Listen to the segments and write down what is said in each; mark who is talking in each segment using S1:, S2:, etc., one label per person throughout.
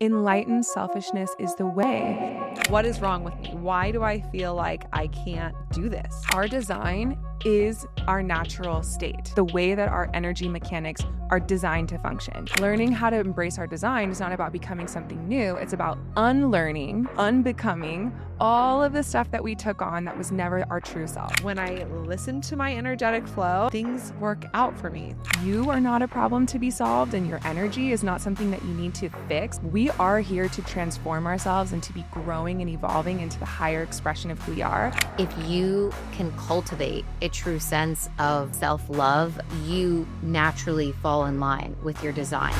S1: Enlightened selfishness is the way.
S2: What is wrong with me? Why do I feel like I can't do this?
S1: Our design is our natural state, the way that our energy mechanics are designed to function. Learning how to embrace our design is not about becoming something new. It's about unlearning, unbecoming all of the stuff that we took on that was never our true self.
S2: When I listen to my energetic flow, things work out for me.
S1: You are not a problem to be solved, and your energy is not something that you need to fix. We are here to transform ourselves and to be growing and evolving into the higher expression of who we are.
S3: If you can cultivate a true sense of self-love, you naturally fall in line with your design.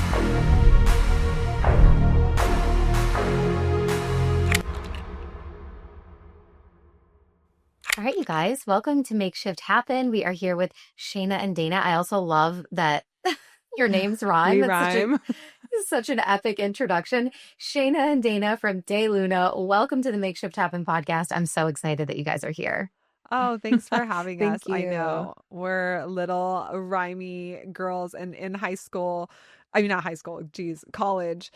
S3: All right, you guys, welcome to Make Shift Happen. We are here with Shayna and Dana. I also love that your names rhyme.
S1: We rhyme.
S3: Such an epic introduction. Shayna and Dana from DayLuna, welcome to the Make Shift Happen podcast. I'm so excited that you guys are here.
S2: Oh, thanks for having us.
S1: Thank you.
S2: I know we're little rhymey girls, and in high school, I mean, not high school, geez, college,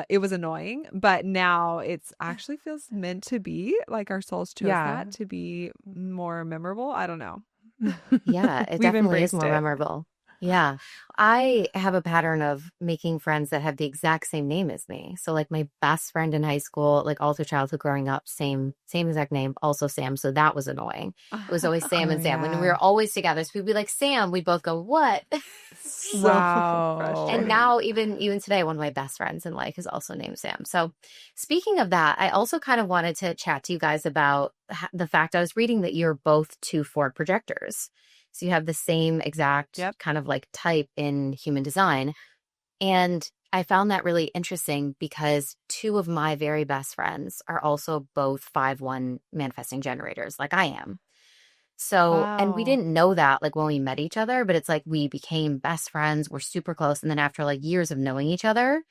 S2: it was annoying, but now it's actually feels meant to be, like our souls chose that to be more memorable. I don't know.
S3: Yeah, it definitely is more memorable. Yeah. I have a pattern of making friends that have the exact same name as me. So like my best friend in high school, like all through childhood growing up, same exact name, also Sam. So that was annoying. It was always Sam and Sam. When we were always together, so we'd be like, Sam, we'd both go, what?
S1: Wow.
S3: And now even today, one of my best friends in life is also named Sam. So speaking of that, I also kind of wanted to chat to you guys about the fact I was reading that you're both 2/4 projectors. So you have the same exact kind of like type in human design. And I found that really interesting because two of my very best friends are also both 5/1 manifesting generators like I am. So, and we didn't know that like when we met each other, but it's like we became best friends. We're super close. And then after like years of knowing each other,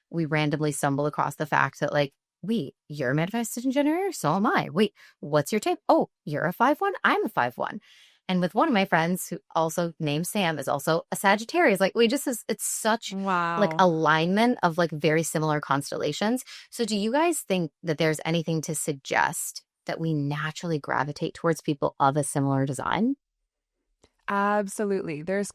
S3: we randomly stumbled across the fact that like, wait, you're a manifesting generator? So am I. Wait, what's your type? Oh, you're a 5/1? I'm a 5/1. And with one of my friends who also named Sam is also a Sagittarius. Like it's such like alignment of like very similar constellations. So do you guys think that there's anything to suggest that we naturally gravitate towards people of a similar design?
S1: Absolutely. There's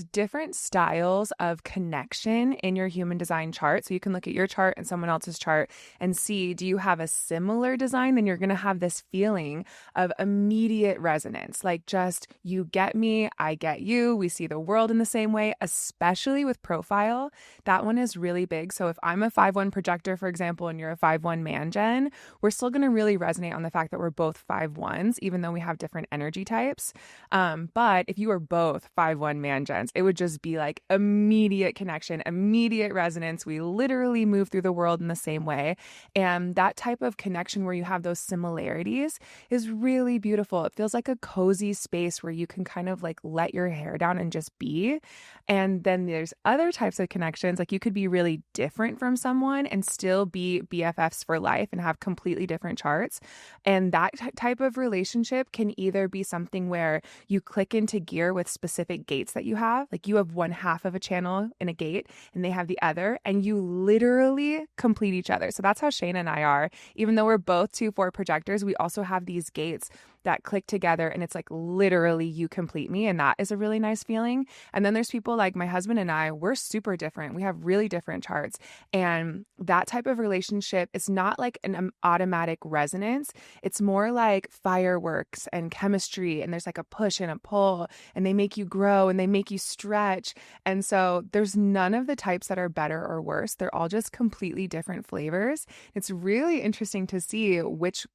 S1: different styles of connection in your human design chart. So you can look at your chart and someone else's chart and see, do you have a similar design? Then you're going to have this feeling of immediate resonance. Like just, you get me, I get you. We see the world in the same way, especially with profile. That one is really big. So if I'm a 5/1 projector, for example, and you're a 5/1 man gen, we're still going to really resonate on the fact that we're both 5/1s, even though we have different energy types. But if you were both 5/1 man gens, it would just be like immediate connection, immediate resonance. We literally move through the world in the same way. And that type of connection where you have those similarities is really beautiful. It feels like a cozy space where you can kind of like let your hair down and just be. And then there's other types of connections. Like you could be really different from someone and still be BFFs for life and have completely different charts. And that type of relationship can either be something where you click into gear with specific gates that you have. Like you have one half of a channel in a gate and they have the other, and you literally complete each other. So that's how Shayna and I are. Even though we're both 2/4 projectors, we also have these gates that click together, and it's like literally you complete me, and that is a really nice feeling. And then there's people like my husband and I, we're super different. We have really different charts, and that type of relationship is not like an automatic resonance. It's more like fireworks and chemistry, and there's like a push and a pull, and they make you grow and they make you stretch. And so there's none of the types that are better or worse. They're all just completely different flavors. It's really interesting to see which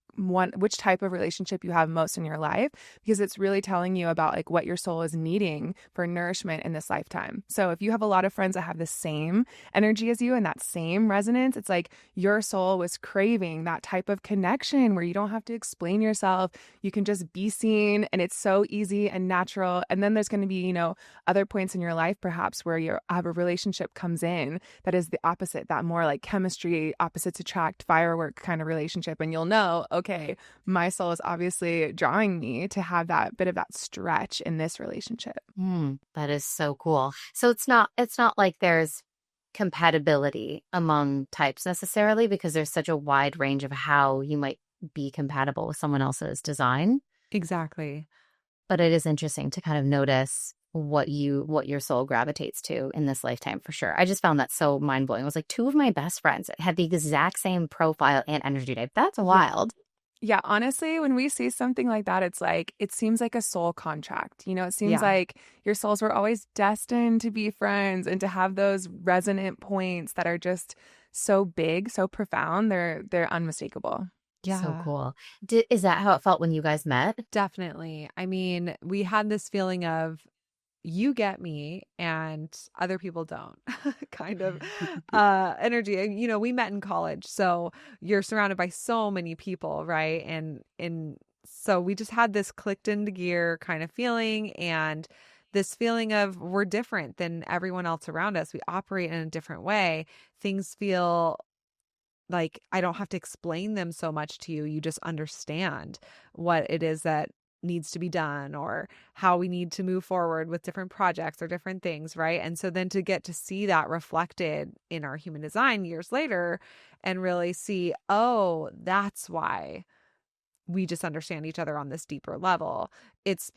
S1: type of relationship you have most in your life, because it's really telling you about like what your soul is needing for nourishment in this lifetime. So if you have a lot of friends that have the same energy as you and that same resonance, it's like your soul was craving that type of connection where you don't have to explain yourself. You can just be seen, and it's so easy and natural. And then there's going to be, other points in your life perhaps where you have a relationship comes in that is the opposite, that more like chemistry, opposites attract, firework kind of relationship. And you'll know, okay, my soul is obviously drawing me to have that bit of that stretch in this relationship.
S3: That is so cool. So it's not like there's compatibility among types necessarily, because there's such a wide range of how you might be compatible with someone else's design.
S2: Exactly.
S3: But it is interesting to kind of notice what your soul gravitates to in this lifetime, for sure. I just found that so mind-blowing. It was like two of my best friends had the exact same profile and energy type. That's wild.
S1: Yeah, honestly, when we see something like that, it's like, it seems like a soul contract. You know, it seems
S2: Yeah.
S1: like your souls were always destined to be friends and to have those resonant points that are just so big, so profound. They're unmistakable.
S2: Yeah.
S3: So cool. Is that how it felt when you guys met?
S2: Definitely. I mean, we had this feeling of you get me and other people don't kind of energy. And, you know, we met in college, so you're surrounded by so many people, right? And so we just had this clicked into gear kind of feeling, and this feeling of we're different than everyone else around us. We operate in a different way. Things feel like I don't have to explain them so much to you. You just understand what it is that needs to be done, or how we need to move forward with different projects or different things, right? And so then to get to see that reflected in our human design years later and really see, oh, that's why we just understand each other on this deeper level. It's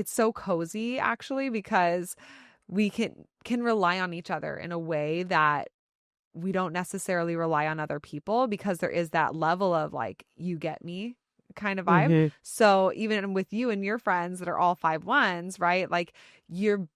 S2: so cozy actually, because we can rely on each other in a way that we don't necessarily rely on other people, because there is that level of like, you get me kind of vibe.
S3: Mhm.
S2: So even with you and your friends that are all 5/1s, right? Like you're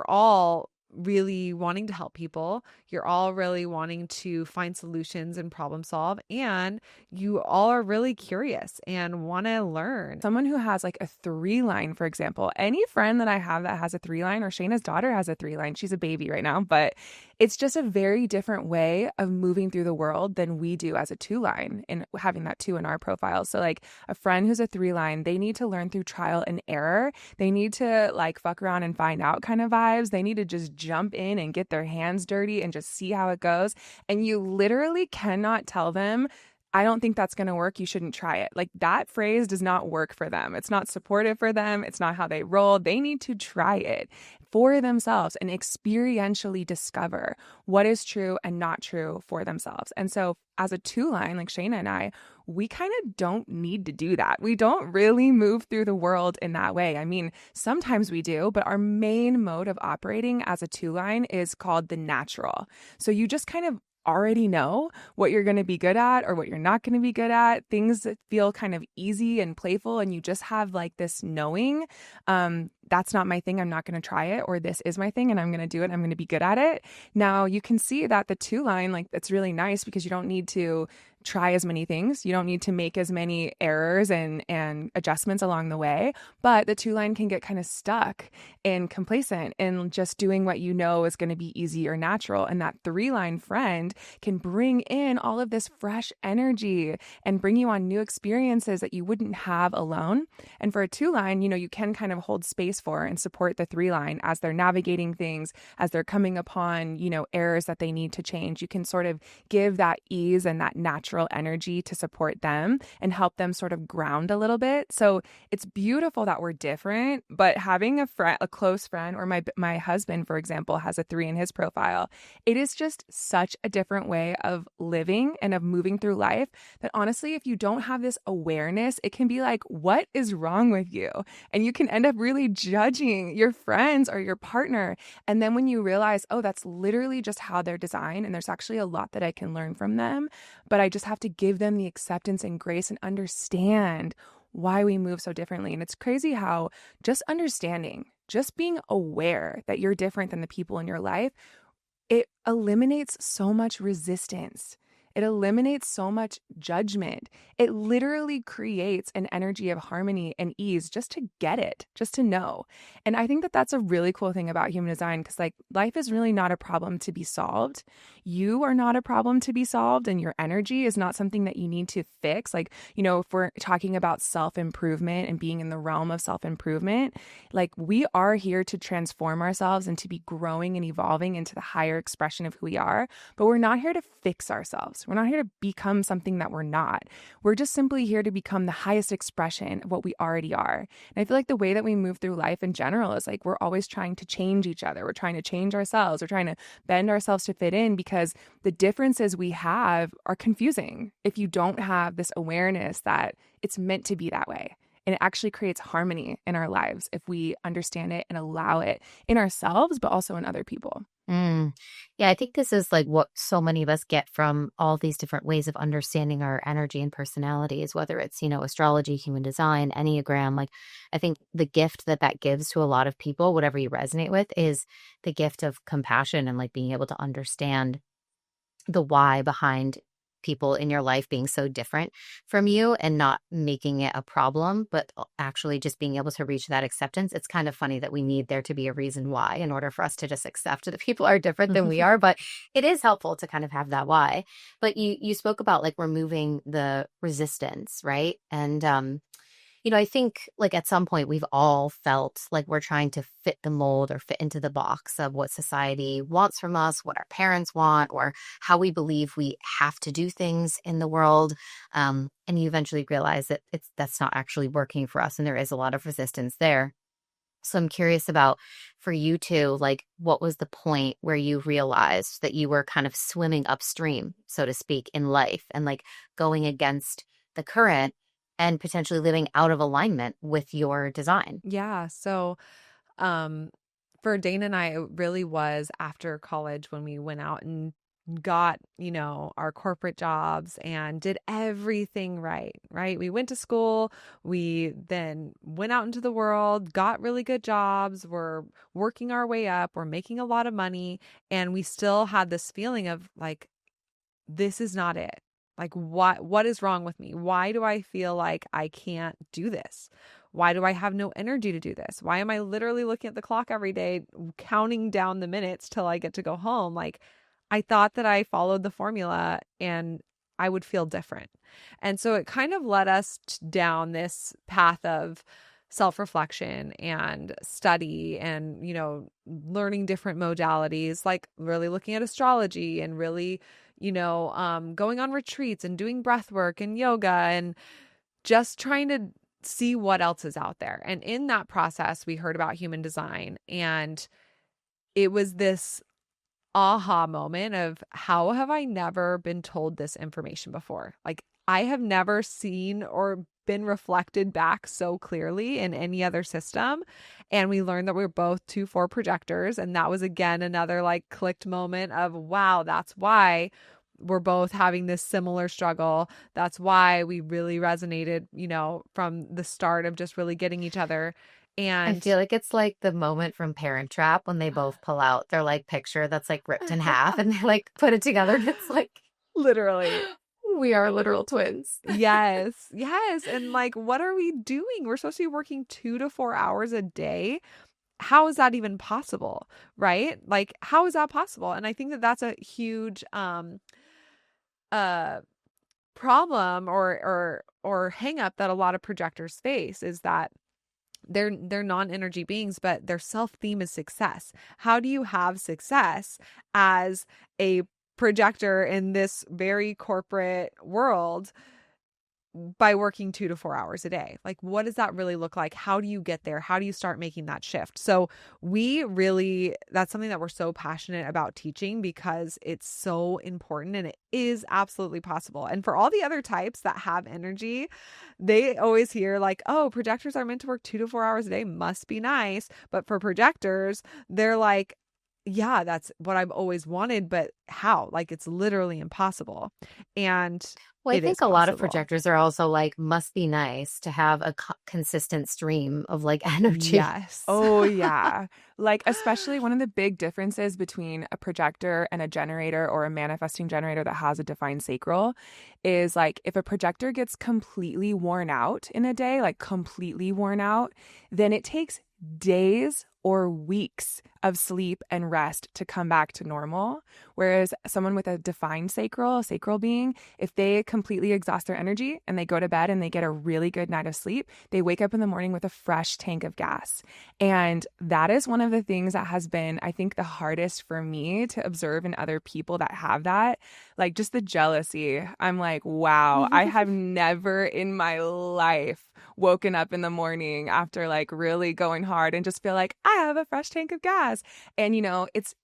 S2: all really wanting to help people. You're all really wanting to find solutions and problem solve. And you all are really curious and want to learn.
S1: Someone who has like a 3-line, for example, any friend that I have that has a 3-line, or Shayna's daughter has a 3-line, she's a baby right now, but it's just a very different way of moving through the world than we do as a 2-line, and having that 2 in our profile. So like a friend who's a 3-line, they need to learn through trial and error. They need to like fuck around and find out kind of vibes. They need to just jump in and get their hands dirty and just see how it goes. And you literally cannot tell them, I don't think that's going to work. You shouldn't try it. Like that phrase does not work for them. It's not supportive for them. It's not how they roll. They need to try it for themselves and experientially discover what is true and not true for themselves. And so as a 2-line, like Shayna and I, we kind of don't need to do that. We don't really move through the world in that way. I mean, sometimes we do, but our main mode of operating as a 2-line is called the natural. So you just kind of already know what you're going to be good at or what you're not going to be good at, things that feel kind of easy and playful, and you just have like this knowing, that's not my thing, I'm not going to try it, or this is my thing and I'm going to do it, I'm going to be good at it. Now you can see that the 2-line, like, it's really nice because you don't need to try as many things. You don't need to make as many errors and adjustments along the way. But the 2-line can get kind of stuck and complacent in just doing what you know is going to be easy or natural. And that 3-line friend can bring in all of this fresh energy and bring you on new experiences that you wouldn't have alone. And for a 2-line, you know, you can kind of hold space for and support the 3-line as they're navigating things, as they're coming upon, you know, errors that they need to change. You can sort of give that ease and that natural energy to support them and help them sort of ground a little bit. So it's beautiful that we're different, but having a close friend, or my husband, for example, has a 3 in his profile, it is just such a different way of living and of moving through life that honestly, if you don't have this awareness, it can be like, what is wrong with you? And you can end up really judging your friends or your partner. And then when you realize, oh, that's literally just how they're designed, and there's actually a lot that I can learn from them, but I just have to give them the acceptance and grace and understand why we move so differently. And it's crazy how just understanding, just being aware that you're different than the people in your life, it eliminates so much resistance. It eliminates so much judgment. It literally creates an energy of harmony and ease just to get it, just to know. And I think that that's a really cool thing about human design, because like life is really not a problem to be solved. You are not a problem to be solved, and your energy is not something that you need to fix. Like, you know, if we're talking about self-improvement and being in the realm of self-improvement, like we are here to transform ourselves and to be growing and evolving into the higher expression of who we are, but we're not here to fix ourselves. ourselves. We're not here to become something that we're not. We're just simply here to become the highest expression of what we already are. And I feel like the way that we move through life in general is like we're always trying to change each other. We're trying to change ourselves. We're trying to bend ourselves to fit in because the differences we have are confusing if you don't have this awareness that it's meant to be that way. And it actually creates harmony in our lives if we understand it and allow it in ourselves, but also in other people.
S3: Yeah, I think this is like what so many of us get from all these different ways of understanding our energy and personalities, whether it's, astrology, human design, Enneagram. Like, I think the gift that gives to a lot of people, whatever you resonate with, is the gift of compassion and like being able to understand the why behind people in your life being so different from you and not making it a problem, but actually just being able to reach that acceptance. It's kind of funny that we need there to be a reason why in order for us to just accept that people are different than we are, but it is helpful to kind of have that why. But you spoke about like removing the resistance, right? And I think like at some point we've all felt like we're trying to fit the mold or fit into the box of what society wants from us, what our parents want, or how we believe we have to do things in the world. And you eventually realize that that's not actually working for us. And there is a lot of resistance there. So I'm curious about for you too, like what was the point where you realized that you were kind of swimming upstream, so to speak, in life and like going against the current and potentially living out of alignment with your design?
S2: Yeah. So, for Dana and I, it really was after college when we went out and got, our corporate jobs and did everything right, right? We went to school, we then went out into the world, got really good jobs, we're working our way up, we're making a lot of money, and we still had this feeling of like, this is not it. Like, what is wrong with me? Why do I feel like I can't do this? Why do I have no energy to do this? Why am I literally looking at the clock every day, counting down the minutes till I get to go home? Like, I thought that I followed the formula and I would feel different. And so it kind of led us down this path of self-reflection and study and, learning different modalities, like really looking at astrology and really, going on retreats and doing breath work and yoga and just trying to see what else is out there. And in that process, we heard about human design, and it was this aha moment of how have I never been told this information before? Like, I have never seen or been reflected back so clearly in any other system. And we learned that we were both 2-4 projectors. And that was again another like clicked moment of, wow, that's why we're both having this similar struggle. That's why we really resonated, from the start of just really getting each other.
S3: I
S2: And
S3: feel like it's like the moment from Parent Trap when they both pull out their like picture that's like ripped in half and they like put it together and it's like
S2: literally,
S3: we are literal twins.
S2: yes, yes. And like, what are we doing? We're supposed to be working 2 to 4 hours a day. How is that even possible? Right? Like, how is that possible? And I think that that's a huge problem or hang up that a lot of projectors face, is that they're non-energy beings, but their self-theme is success. How do you have success as a projector in this very corporate world by working 2 to 4 hours a day? Like, what does that really look like? How do you get there? How do you start making that shift? So that's something that we're so passionate about teaching because it's so important and it is absolutely possible. And for all the other types that have energy, they always hear like, oh, projectors are meant to work 2 to 4 hours a day, must be nice. But for projectors, they're like, yeah, that's what I've always wanted, but how? Like, it's literally impossible. And
S3: Well, I
S2: it is
S3: think a lot of
S2: possible.
S3: projectors are also like, must be nice to have a consistent stream of like energy.
S2: Yes.
S1: Oh, yeah. Like, especially one of the big differences between a projector and a generator or a manifesting generator that has a defined sacral is like, if a projector gets completely worn out in a day, like completely worn out, then it takes days or weeks of sleep and rest to come back to normal. Whereas someone with a defined sacral being, if they completely exhaust their energy and they go to bed and they get a really good night of sleep, they wake up in the morning with a fresh tank of gas. And that is one of the things that has been, I think, the hardest for me to observe in other people that have that. Like just the jealousy. I'm like, wow, I have never in my life woken up in the morning after like really going hard and just feel like I have a fresh tank of gas. And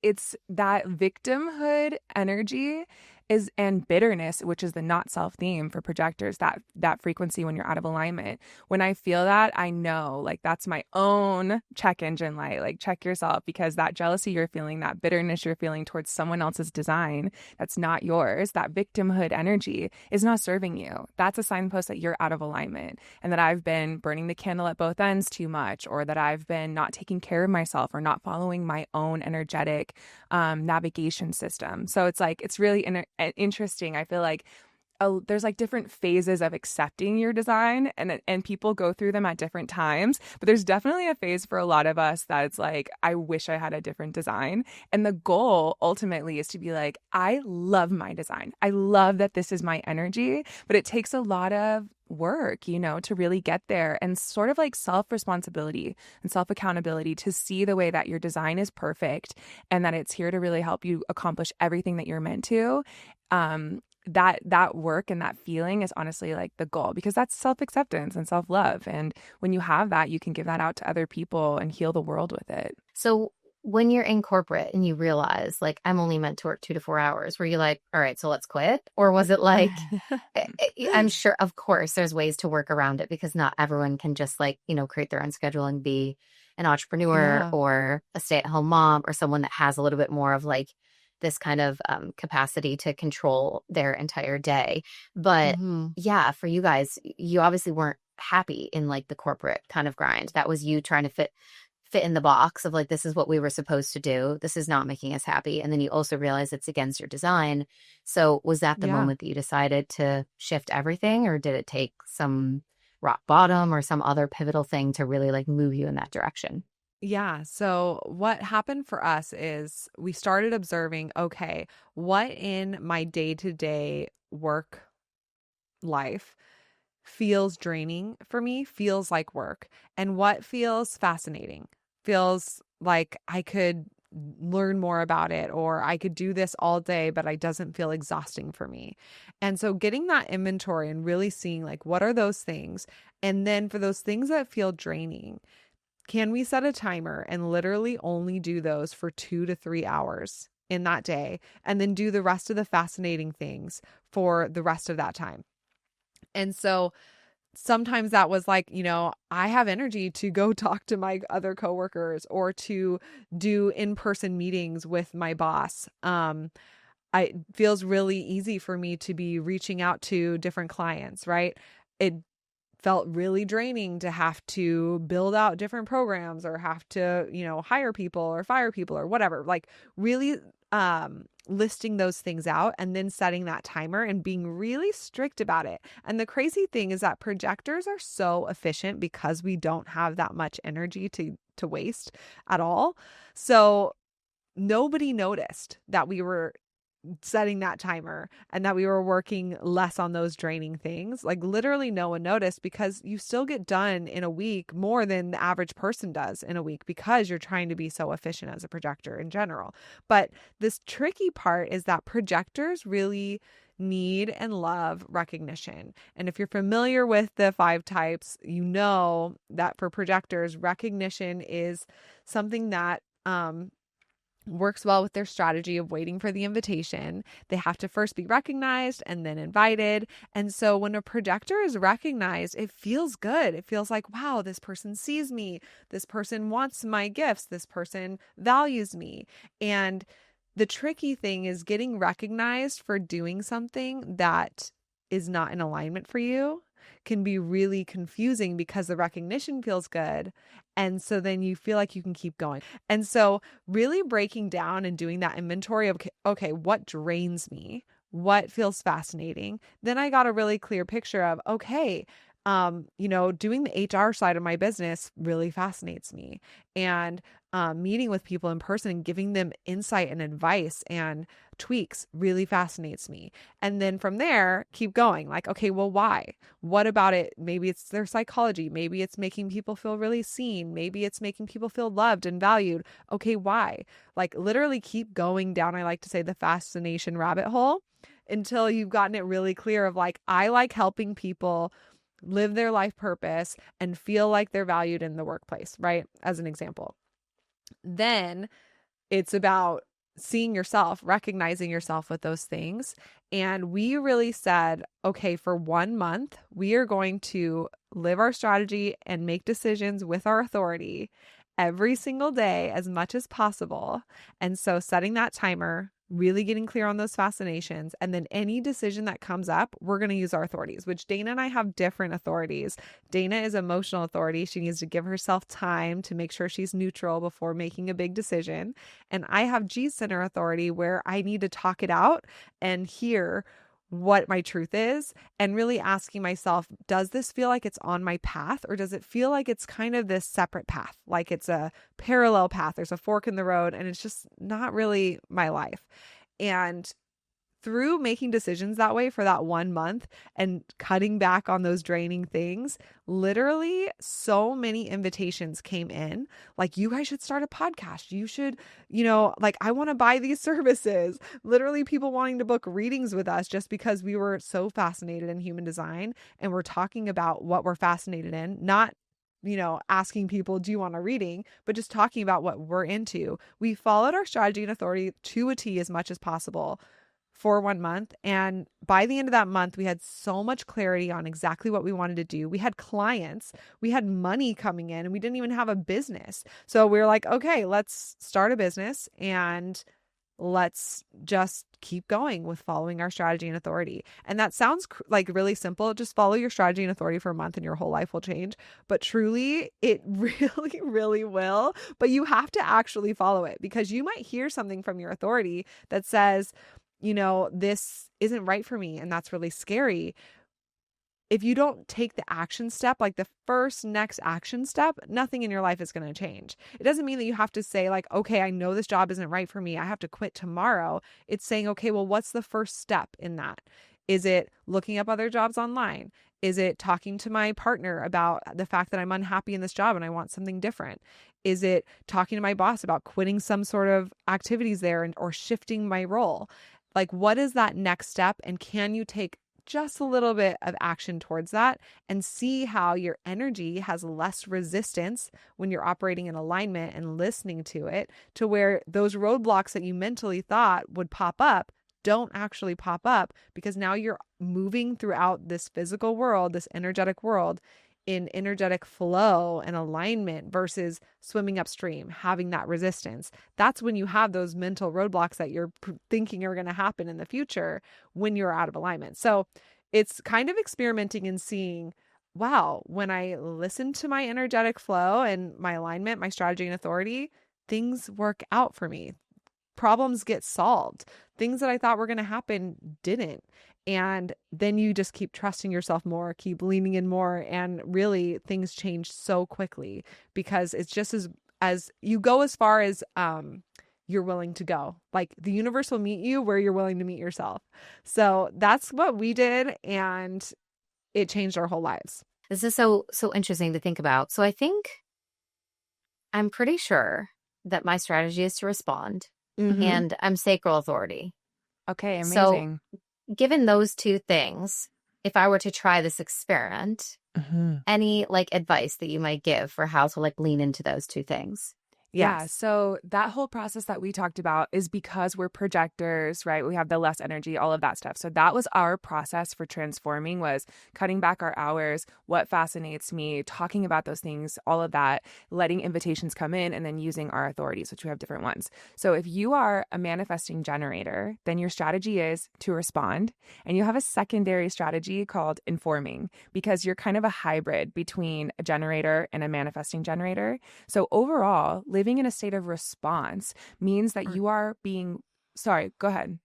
S1: it's that victimhood energy is and bitterness, which is the not self theme for projectors, that frequency when you're out of alignment. When I feel that, I know like that's my own check engine light. Like check yourself, because that jealousy you're feeling, that bitterness you're feeling towards someone else's design that's not yours, that victimhood energy is not serving you. That's a signpost that you're out of alignment, and that I've been burning the candle at both ends too much, or that I've been not taking care of myself or not following my own energetic navigation system. So it's like, it's really interesting. I feel like there's like different phases of accepting your design, and people go through them at different times. But there's definitely a phase for a lot of us that it's like, I wish I had a different design. And the goal ultimately is to be like, I love my design. I love that this is my energy, but it takes a lot of work, to really get there, and sort of like self-responsibility and self-accountability to see the way that your design is perfect and that it's here to really help you accomplish everything that you're meant to. That work and that feeling is honestly like the goal, because that's self-acceptance and self-love. And when you have that, you can give that out to other people and heal the world with it.
S3: So when you're in corporate and you realize like, I'm only meant to work 2 to 4 hours, were you like, all right, so let's quit? Or was it like, I'm sure, of course, there's ways to work around it, because not everyone can just like, create their own schedule and be an entrepreneur or a stay-at-home mom, or someone that has a little bit more of like this kind of capacity to control their entire day. But yeah, for you guys, you obviously weren't happy in like the corporate kind of grind. That was you trying to fit in the box of like, this is what we were supposed to do. This is not making us happy. And then you also realize it's against your design. So was that the moment that you decided to shift everything, or did it take some rock bottom or some other pivotal thing to really like move you in that direction?
S2: Yeah. So what happened for us is we started observing, okay, what in my day-to-day work life feels draining for me, feels like work, and what feels fascinating, feels like I could learn more about it, or I could do this all day, but it doesn't feel exhausting for me. And so getting that inventory and really seeing like, what are those things? And then for those things that feel draining, can we set a timer and literally only do those for 2 to 3 hours in that day, and then do the rest of the fascinating things for the rest of that time? And so sometimes that was like, I have energy to go talk to my other coworkers or to do in-person meetings with my boss. It feels really easy for me to be reaching out to different clients, right? It felt really draining to have to build out different programs or have to, hire people or fire people or whatever, like really listing those things out and then setting that timer and being really strict about it. And the crazy thing is that projectors are so efficient because we don't have that much energy to waste at all. So nobody noticed that we were setting that timer and that we were working less on those draining things. Like literally no one noticed, because you still get done in a week more than the average person does in a week, because you're trying to be so efficient as a projector in general. But this tricky part is that projectors really need and love recognition. And if you're familiar with the 5 types, you know that for projectors, recognition is something that works well with their strategy of waiting for the invitation. They have to first be recognized and then invited. And so when a projector is recognized, it feels good. It feels like, wow, this person sees me. This person wants my gifts. This person values me. And the tricky thing is getting recognized for doing something that is not in alignment for you can be really confusing, because the recognition feels good. And so then you feel like you can keep going. And so really breaking down and doing that inventory of, okay, what drains me? What feels fascinating? Then I got a really clear picture of, okay, doing the HR side of my business really fascinates me. And meeting with people in person and giving them insight and advice and tweaks really fascinates me. And then from there, keep going. Like, okay, well, why? What about it? Maybe it's their psychology. Maybe it's making people feel really seen. Maybe it's making people feel loved and valued. Okay, why? Like, literally keep going down, I like to say, the fascination rabbit hole until you've gotten it really clear of like, I like helping people live their life purpose and feel like they're valued in the workplace, right? As an example. Then it's about seeing yourself, recognizing yourself with those things. And we really said, okay, for 1 month, we are going to live our strategy and make decisions with our authority every single day as much as possible. And so setting that timer, really getting clear on those fascinations, and then any decision that comes up, we're going to use our authorities, which Dana and I have different authorities. Dana is emotional authority. She needs to give herself time to make sure she's neutral before making a big decision. And I have G center authority, where I need to talk it out and hear what my truth is, and really asking myself, does this feel like it's on my path, or does it feel like it's kind of this separate path? Like it's a parallel path. There's a fork in the road and it's just not really my life. And through making decisions that way for that 1 month and cutting back on those draining things, literally so many invitations came in. Like, you guys should start a podcast. You should, like, I want to buy these services. Literally people wanting to book readings with us just because we were so fascinated in human design and we're talking about what we're fascinated in, not asking people, do you want a reading, but just talking about what we're into. We followed our strategy and authority to a T as much as possible for 1 month. And by the end of that month, we had so much clarity on exactly what we wanted to do. We had clients, we had money coming in, and we didn't even have a business. So we were like, okay, let's start a business and let's just keep going with following our strategy and authority. And that sounds like really simple. Just follow your strategy and authority for a month and your whole life will change. But truly, it really, really will. But you have to actually follow it, because you might hear something from your authority that says, this isn't right for me. And that's really scary. If you don't take the action step, like the first next action step, nothing in your life is going to change. It doesn't mean that you have to say like, okay, I know this job isn't right for me, I have to quit tomorrow. It's saying, okay, well, what's the first step in that? Is it looking up other jobs online? Is it talking to my partner about the fact that I'm unhappy in this job and I want something different? Is it talking to my boss about quitting some sort of activities there or shifting my role? Like, what is that next step? And can you take just a little bit of action towards that and see how your energy has less resistance when you're operating in alignment and listening to it, to where those roadblocks that you mentally thought would pop up don't actually pop up, because now you're moving throughout this physical world, this energetic world, in energetic flow and alignment versus swimming upstream, having that resistance. That's when you have those mental roadblocks that you're thinking are going to happen in the future when you're out of alignment. So it's kind of experimenting and seeing, wow, when I listen to my energetic flow and my alignment, my strategy and authority, things work out for me. Problems get solved. Things that I thought were going to happen didn't. And then you just keep trusting yourself more, keep leaning in more. And really things change so quickly, because it's just as you go as far as you're willing to go. Like, the universe will meet you where you're willing to meet yourself. So that's what we did. And it changed our whole lives.
S3: This is so interesting to think about. So I'm pretty sure that my strategy is to respond, and I'm sacral authority.
S1: Okay, amazing.
S3: So given those two things, if I were to try this experiment, any like advice that you might give for how to like lean into those two things?
S1: Yeah. So that whole process that we talked about is because we're projectors, right? We have the less energy, all of that stuff. So that was our process for transforming, was cutting back our hours, what fascinates me, talking about those things, all of that, letting invitations come in, and then using our authorities, which we have different ones. So if you are a manifesting generator, then your strategy is to respond. And you have a secondary strategy called informing, because you're kind of a hybrid between a generator and a manifesting generator. So overall, living in a state of response means that you are being, sorry, go ahead.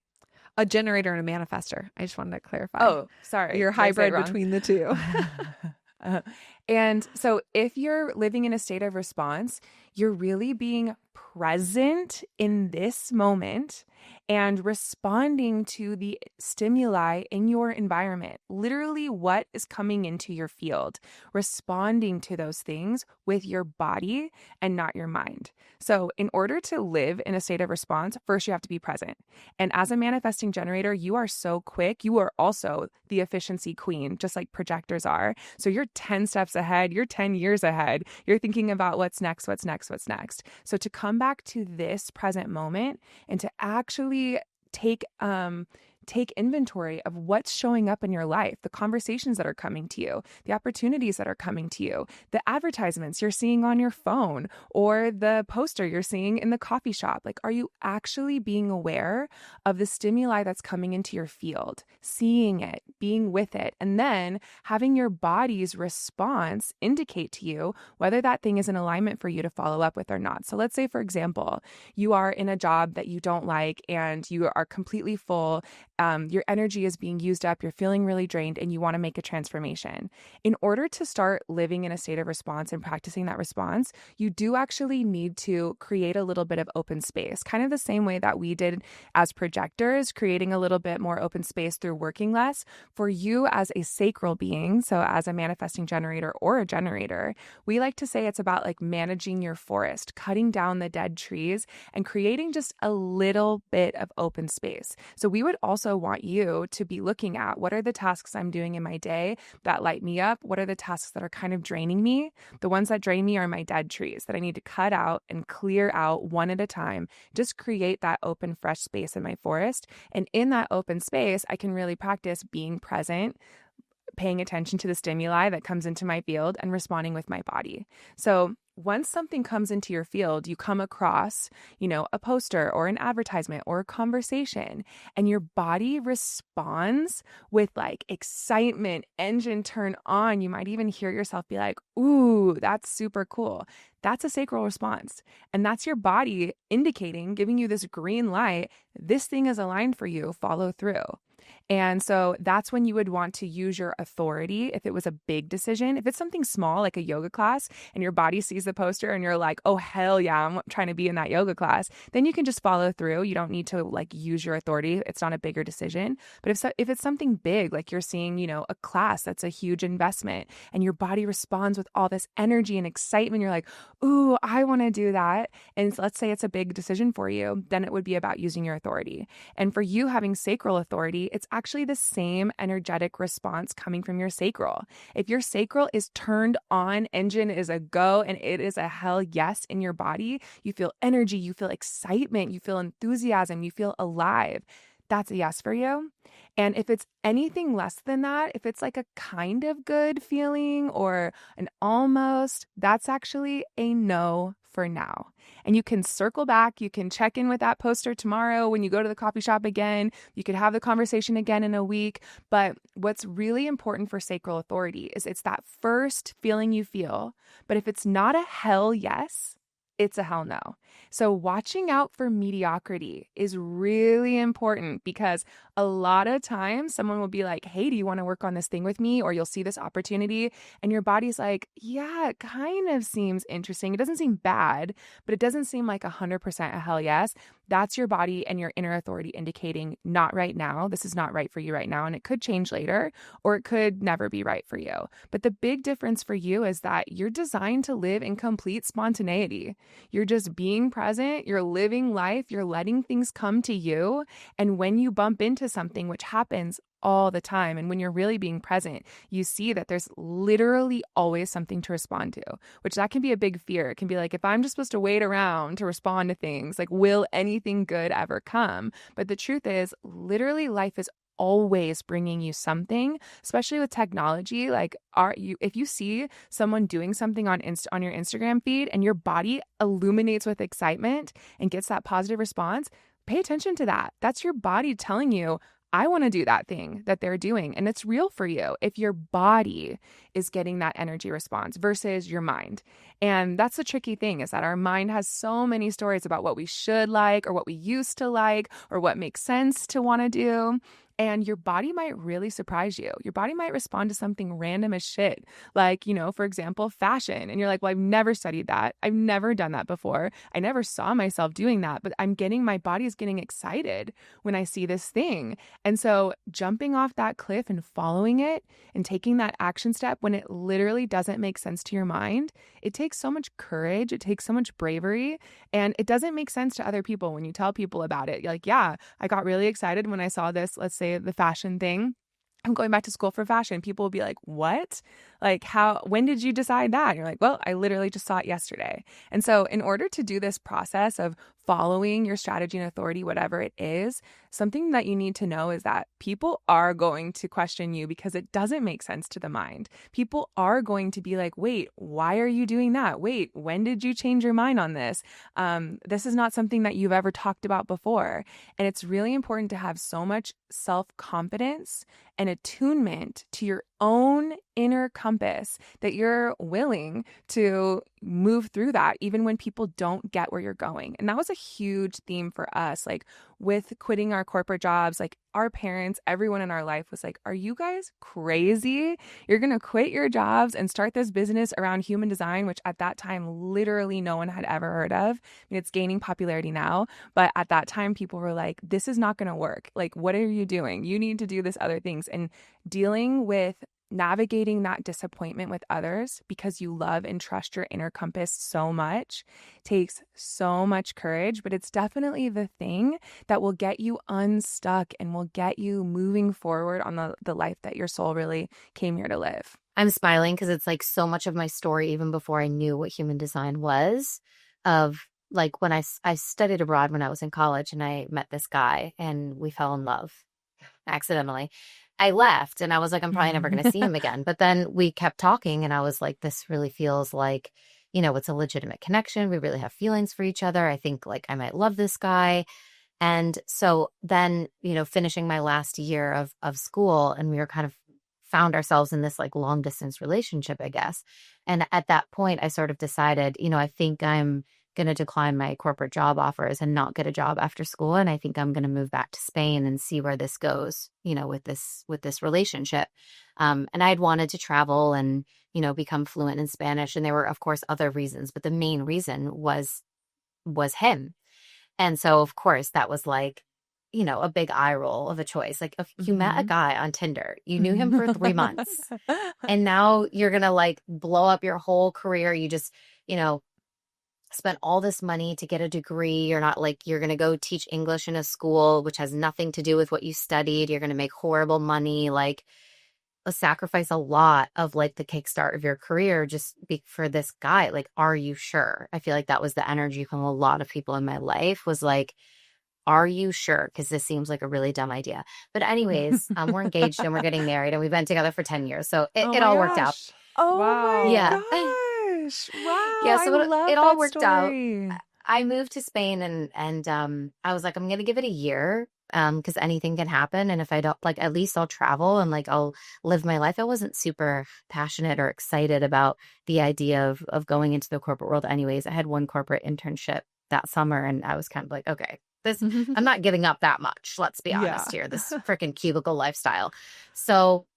S2: A generator and a manifester. I just wanted to clarify.
S1: Oh, sorry.
S2: You're hybrid between the two.
S1: And so if you're living in a state of response, you're really being present in this moment and responding to the stimuli in your environment, literally what is coming into your field, responding to those things with your body and not your mind. So in order to live in a state of response, first you have to be present. And as a manifesting generator, you are so quick. You are also the efficiency queen, just like projectors are. So you're 10 steps ahead, you're 10 years ahead. You're thinking about what's next, what's next, what's next. So to come back to this present moment and to actually take inventory of what's showing up in your life, the conversations that are coming to you, the opportunities that are coming to you, the advertisements you're seeing on your phone or the poster you're seeing in the coffee shop. Like, are you actually being aware of the stimuli that's coming into your field, seeing it, being with it, and then having your body's response indicate to you whether that thing is in alignment for you to follow up with or not. So let's say, for example, you are in a job that you don't like and you are completely full. Your energy is being used up, you're feeling really drained, and you want to make a transformation. In order to start living in a state of response and practicing that response, you do actually need to create a little bit of open space, kind of the same way that we did as projectors, creating a little bit more open space through working less. For you as a sacral being, so as a manifesting generator or a generator, we like to say it's about like managing your forest, cutting down the dead trees and creating just a little bit of open space. So we would also want you to be looking at what are the tasks I'm doing in my day that light me up? What are the tasks that are kind of draining me? The ones that drain me are my dead trees that I need to cut out and clear out one at a time. Just create that open, fresh space in my forest. And in that open space, I can really practice being present, paying attention to the stimuli that comes into my field and responding with my body. So once something comes into your field, you come across, a poster or an advertisement or a conversation, and your body responds with like excitement, engine turn on. You might even hear yourself be like, ooh, that's super cool. That's a sacral response. And that's your body indicating, giving you this green light. This thing is aligned for you. Follow through. And so that's when you would want to use your authority if it was a big decision. If it's something small, like a yoga class, and your body sees the poster and you're like, oh, hell yeah, I'm trying to be in that yoga class, then you can just follow through. You don't need to like use your authority. It's not a bigger decision. But if it's something big, like you're seeing, a class that's a huge investment and your body responds with all this energy and excitement, you're like, ooh, I want to do that. And let's say it's a big decision for you, then it would be about using your authority. And for you having sacral authority, it's actually the same energetic response coming from your sacral. If your sacral is turned on, engine is a go, and it is a hell yes in your body, you feel energy, you feel excitement, you feel enthusiasm, you feel alive. That's a yes for you. And if it's anything less than that, if it's like a kind of good feeling or an almost, that's actually a no for now. And you can circle back. You can check in with that poster tomorrow when you go to the coffee shop again. You could have the conversation again in a week. But what's really important for sacral authority is it's that first feeling you feel. But if it's not a hell yes, it's a hell no. So watching out for mediocrity is really important because a lot of times someone will be like, hey, do you want to work on this thing with me? Or you'll see this opportunity and your body's like, yeah, it kind of seems interesting. It doesn't seem bad, but it doesn't seem like 100% a hell yes. That's your body and your inner authority indicating not right now. This is not right for you right now. And it could change later, or it could never be right for you. But the big difference for you is that you're designed to live in complete spontaneity. You're just being present. You're living life. You're letting things come to you. And when you bump into something, which happens all the time, and when you're really being present, you see that there's literally always something to respond to, which that can be a big fear. It can be like, if I'm just supposed to wait around to respond to things, like, will anything good ever come? But the truth is, literally life is always bringing you something, especially with technology. Like, if you see someone doing something on your Instagram feed and your body illuminates with excitement and gets that positive response, pay attention to that. That's your body telling you, I want to do that thing that they're doing. And it's real for you if your body is getting that energy response versus your mind. And that's the tricky thing, is that our mind has so many stories about what we should like or what we used to like or what makes sense to want to do. And your body might really surprise you. Your body might respond to something random as shit. Like, for example, fashion. And you're like, well, I've never studied that. I've never done that before. I never saw myself doing that, but my body is getting excited when I see this thing. And so jumping off that cliff and following it and taking that action step when it literally doesn't make sense to your mind, it takes so much courage. It takes so much bravery. And it doesn't make sense to other people when you tell people about it. You're like, yeah, I got really excited when I saw this, let's say the fashion thing. I'm going back to school for fashion. People will be like, what? Like, when did you decide that? And you're like, well, I literally just saw it yesterday. And so in order to do this process of following your strategy and authority, whatever it is, something that you need to know is that people are going to question you because it doesn't make sense to the mind. People are going to be like, wait, why are you doing that? Wait, when did you change your mind on this? This is not something that you've ever talked about before. And it's really important to have so much self-confidence and attunement to your own inner compass that you're willing to move through that even when people don't get where you're going. And that was a huge theme for us, like with quitting our corporate jobs. Like our parents, everyone in our life was like, are you guys crazy? You're going to quit your jobs and start this business around human design, which at that time literally no one had ever heard of. I mean, it's gaining popularity now, but at that time people were like, this is not going to work. Like, what are you doing? You need to do this other things. And dealing with navigating that disappointment with others because you love and trust your inner compass so much takes so much courage, but it's definitely the thing that will get you unstuck and will get you moving forward on the life that your soul really came here to live.
S3: I'm smiling because it's like so much of my story, even before I knew what human design was, of like when I studied abroad when I was in college and I met this guy and we fell in love accidentally. I left and I was like, I'm probably never going to see him again. But then we kept talking and I was like, this really feels like, it's a legitimate connection. We really have feelings for each other. I think like I might love this guy. And so then, finishing my last year of school, and we were kind of found ourselves in this like long distance relationship, I guess. And at that point, I sort of decided, I think I'm going to decline my corporate job offers and not get a job after school. And I think I'm going to move back to Spain and see where this goes, with this relationship. And I had wanted to travel and, become fluent in Spanish. And there were, of course, other reasons, but the main reason was him. And so, of course, that was like, a big eye roll of a choice. Like if you met a guy on Tinder, you knew him for 3 months, and now you're going to like blow up your whole career. You just, spent all this money to get a degree. You're not like, you're going to go teach English in a school, which has nothing to do with what you studied. You're going to make horrible money, like sacrifice a lot of like the kickstart of your career just for this guy. Like, are you sure? I feel like that was the energy from a lot of people in my life was like, are you sure? Because this seems like a really dumb idea. But anyways, we're engaged and we're getting married and we've been together for 10 years. So it all worked out.
S1: Oh
S2: wow.
S1: my
S3: Yeah.
S1: gosh. Wow.
S3: Yeah, so
S1: I love
S3: it all
S1: that
S3: worked
S1: story.
S3: out. I moved to Spain and I was like, I'm going to give it a year because anything can happen. And if I don't, like, at least I'll travel and like I'll live my life. I wasn't super passionate or excited about the idea of going into the corporate world anyways. I had one corporate internship that summer and I was kind of like, okay, I'm not giving up that much. Let's be honest here. This freaking cubicle lifestyle. So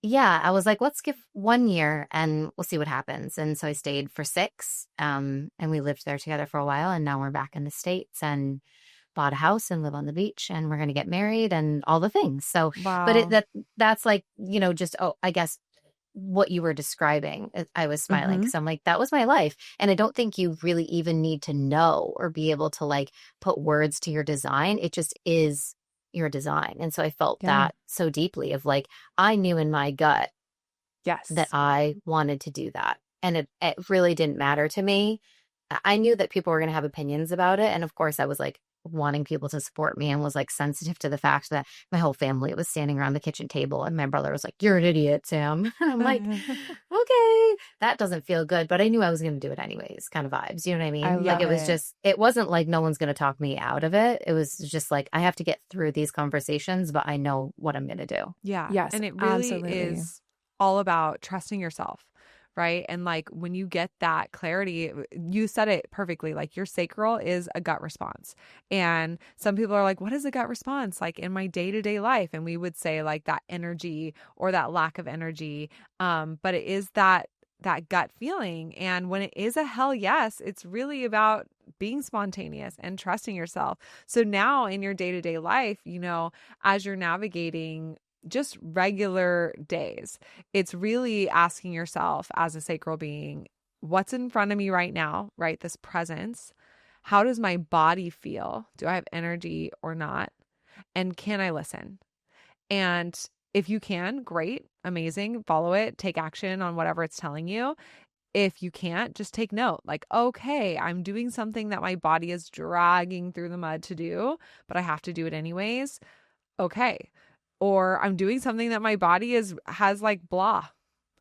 S3: yeah, I was like, let's give 1 year and we'll see what happens. And so I stayed for 6 and we lived there together for a while. And now we're back in the States and bought a house and live on the beach and we're going to get married and all the things. So,
S2: Wow.
S3: but that's like, just, I guess what you were describing. I was smiling because I'm like, that was my life. And I don't think you really even need to know or be able to like put words to your design. It just is your design. And so I felt that so deeply of like, I knew in my gut that I wanted to do that. And it really didn't matter to me. I knew that people were going to have opinions about it. And of course I was like wanting people to support me and was like sensitive to the fact that my whole family was standing around the kitchen table and my brother was like, you're an idiot, Sam. And I'm like, okay, that doesn't feel good. But I knew I was going to do it anyways, kind of vibes. You know what I mean? Like it was just, it wasn't like no one's going to talk me out of it. It was just like, I have to get through these conversations, but I know what I'm going to do.
S2: Yeah.
S1: Yes,
S2: And it really
S1: absolutely.
S2: is all about trusting yourself, right? And like when you get that clarity, you said it perfectly, like your sacral is a gut response. And some people are like, what is a gut response like in my day-to-day life? And we would say like that energy or that lack of energy. But it is that gut feeling. And when it is a hell yes, it's really about being spontaneous and trusting yourself. So now in your day-to-day life, you know, as you're navigating just regular days, it's really asking yourself as a sacral being, what's in front of me right now, right? This presence. How does my body feel? Do I have energy or not? And can I listen? And if you can, great, amazing, follow it, take action on whatever it's telling you. If you can't, just take note, like, okay, I'm doing something that my body is dragging through the mud to do, but I have to do it anyways. Okay. Or I'm doing something that my body has like blah.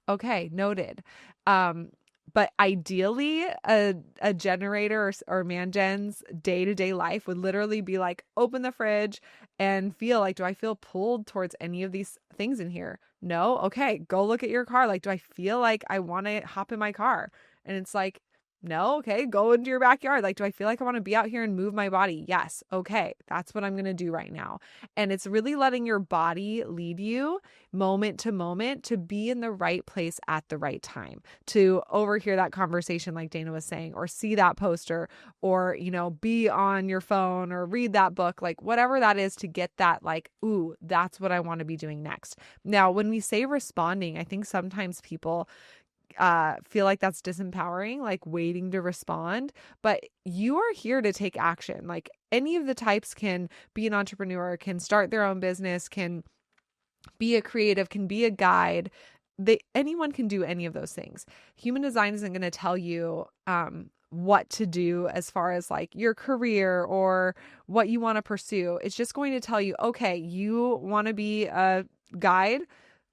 S2: Okay, noted. But ideally, a generator or man-gen's day-to-day life would literally be like, open the fridge and feel like, do I feel pulled towards any of these things in here? No? Okay, go look at your car. Like, do I feel like I want to hop in my car? And it's like, no? Okay, go into your backyard. Like, do I feel like I want to be out here and move my body? Yes. Okay, that's what I'm going to do right now. And it's really letting your body lead you moment to moment to be in the right place at the right time, to overhear that conversation like Dana was saying, or see that poster, or, you know, be on your phone or read that book, like whatever that is, to get that like, ooh, that's what I want to be doing next. Now, when we say responding, I think sometimes people feel like that's disempowering, like waiting to respond, but you are here to take action. Like any of the types can be an entrepreneur, can start their own business, can be a creative, can be a guide. Anyone can do any of those things. Human design isn't going to tell you what to do as far as like your career or what you want to pursue. It's just going to tell you, okay, you want to be a guide,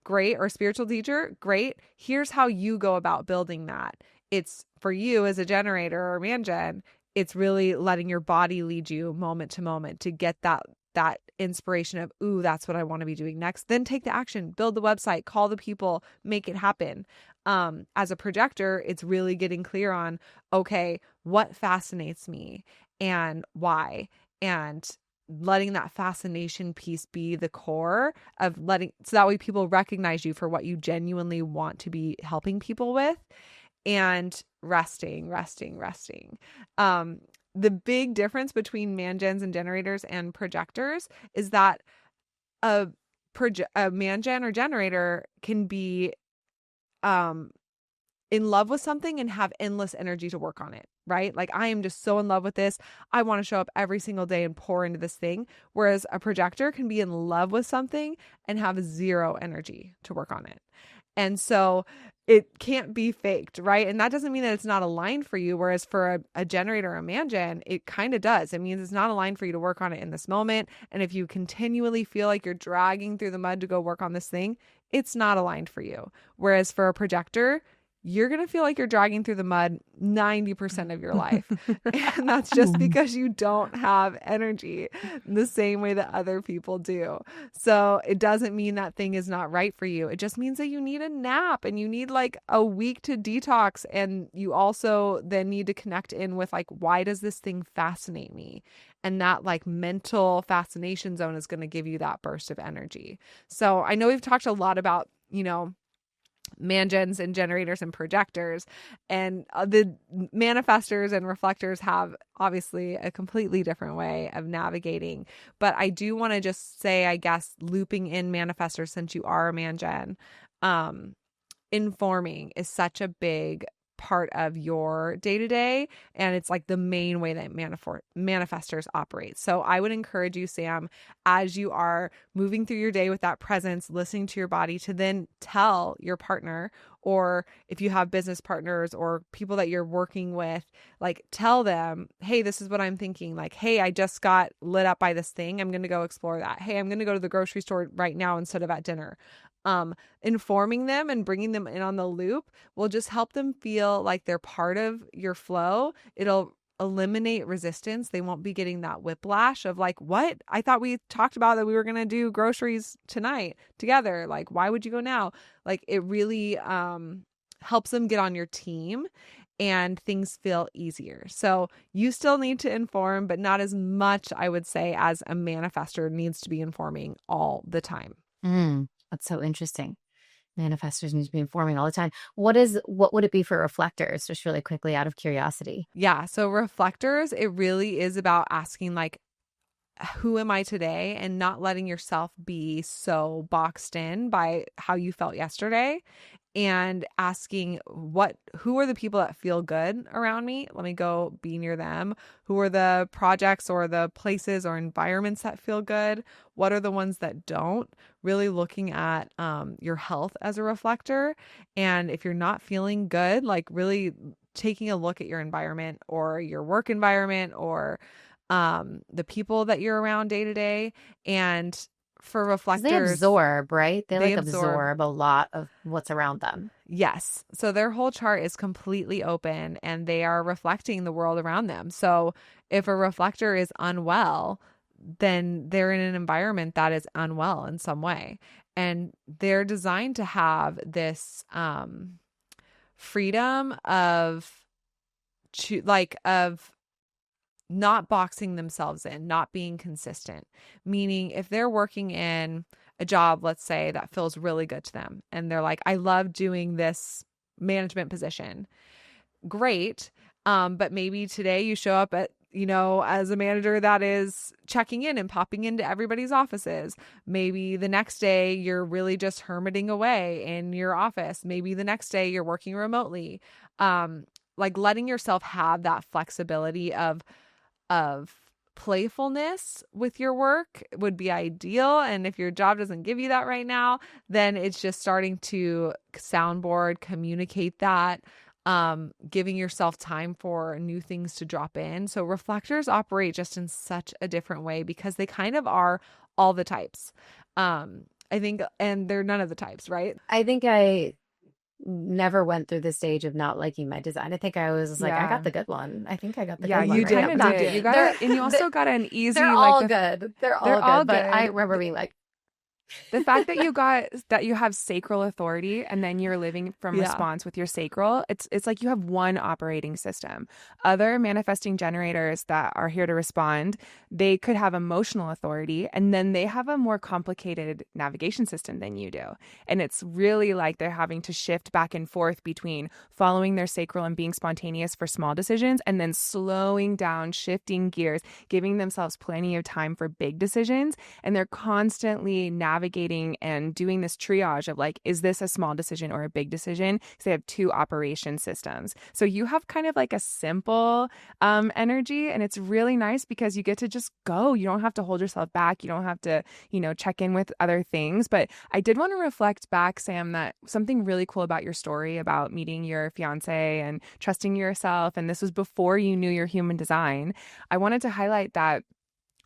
S2: great, or a spiritual teacher, great. Here's how you go about building that. It's for you as a generator or man-gen, it's really letting your body lead you moment to moment to get that inspiration of, ooh, that's what I want to be doing next. Then take the action, build the website, call the people, make it happen. As a projector, it's really getting clear on, okay, what fascinates me and why, and letting that fascination piece be the core of so that way people recognize you for what you genuinely want to be helping people with, and resting. The big difference between man-gens and generators and projectors is that a man-gen or generator can be in love with something and have endless energy to work on it, right? Like, I am just so in love with this. I want to show up every single day and pour into this thing. Whereas a projector can be in love with something and have zero energy to work on it. And so it can't be faked, right? And that doesn't mean that it's not aligned for you. Whereas for a generator or a man-gen, it kind of does. It means it's not aligned for you to work on it in this moment. And if you continually feel like you're dragging through the mud to go work on this thing, it's not aligned for you. Whereas for a projector, you're going to feel like you're dragging through the mud 90% of your life. And that's just because you don't have energy the same way that other people do. So it doesn't mean that thing is not right for you. It just means that you need a nap and you need like a week to detox. And you also then need to connect in with like, why does this thing fascinate me? And that like mental fascination zone is going to give you that burst of energy. So I know we've talked a lot about, you know, man-gens and generators and projectors, and the manifestors and reflectors have obviously a completely different way of navigating. But I do want to just say, I guess, looping in manifestors, since you are a man-gen, informing is such a big part of your day-to-day, and it's like the main way that manifestors operate. So I would encourage you, Sam, as you are moving through your day with that presence, listening to your body, to then tell your partner, or if you have business partners or people that you're working with, like tell them, hey, this is what I'm thinking. Like, hey, I just got lit up by this thing. I'm going to go explore that. Hey, I'm going to go to the grocery store right now instead of at dinner. Informing them and bringing them in on the loop will just help them feel like they're part of your flow. It'll eliminate resistance. They won't be getting that whiplash of like, what? I thought we talked about that we were going to do groceries tonight together. Like, why would you go now? Like, it really, helps them get on your team and things feel easier. So you still need to inform, but not as much, I would say, as a manifestor needs to be informing all the time.
S3: That's so interesting. Manifestors need to be informing all the time. What would it be for reflectors? Just really quickly, out of curiosity.
S2: Yeah. So reflectors, it really is about asking like, who am I today? And not letting yourself be so boxed in by how you felt yesterday, and asking who are the people that feel good around me? Let me go be near them. Who are the projects or the places or environments that feel good? What are the ones that don't? Really looking at your health as a reflector. And if you're not feeling good, like really taking a look at your environment or your work environment or the people that you're around day to day. And for reflectors,
S3: they absorb, right? They absorb a lot of what's around them.
S2: Yes. So their whole chart is completely open and they are reflecting the world around them. So if a reflector is unwell, then they're in an environment that is unwell in some way. And they're designed to have this freedom of not boxing themselves in, not being consistent. Meaning if they're working in a job, let's say, that feels really good to them, and they're like, I love doing this management position. Great. But maybe today you show up at, as a manager that is checking in and popping into everybody's offices. Maybe the next day you're really just hermiting away in your office. Maybe the next day you're working remotely. Like letting yourself have that flexibility of playfulness with your work would be ideal. And if your job doesn't give you that right now, then it's just starting to soundboard, communicate that, giving yourself time for new things to drop in. So reflectors operate just in such a different way because they kind of are all the types. I think, and they're none of the types, right?
S3: I think I never went through the stage of not liking my design. I think I was like, I got the good one. I think I got the good one.
S2: Yeah, you did.
S1: You got it, and you also got an easy.
S3: They're all good. They're all good. But I remember being like,
S1: the fact that you have sacral authority and then you're living from response with your sacral, it's like you have one operating system. Other manifesting generators that are here to respond, they could have emotional authority and then they have a more complicated navigation system than you do. And it's really like they're having to shift back and forth between following their sacral and being spontaneous for small decisions and then slowing down, shifting gears, giving themselves plenty of time for big decisions. And they're constantly navigating and doing this triage of like, is this a small decision or a big decision? Because they have two operation systems. So you have kind of like a simple energy, and it's really nice because you get to just go. You don't have to hold yourself back. You don't have to, check in with other things. But I did want to reflect back, Sam, that something really cool about your story about meeting your fiance and trusting yourself. And this was before you knew your human design. I wanted to highlight that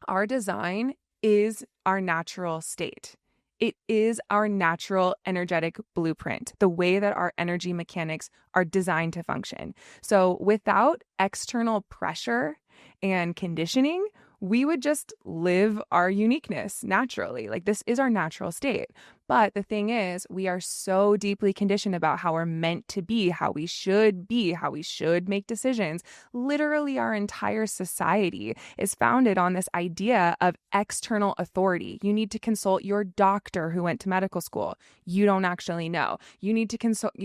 S1: our design is our natural state. It is our natural energetic blueprint, the way that our energy mechanics are designed to function. So without external pressure and conditioning, we would just live our uniqueness naturally. Like this is our natural state. But the thing is, we are so deeply conditioned about how we're meant to be, how we should make decisions. Literally, our entire society is founded on this idea of external authority. You need to consult your doctor who went to medical school. You don't actually know. You need to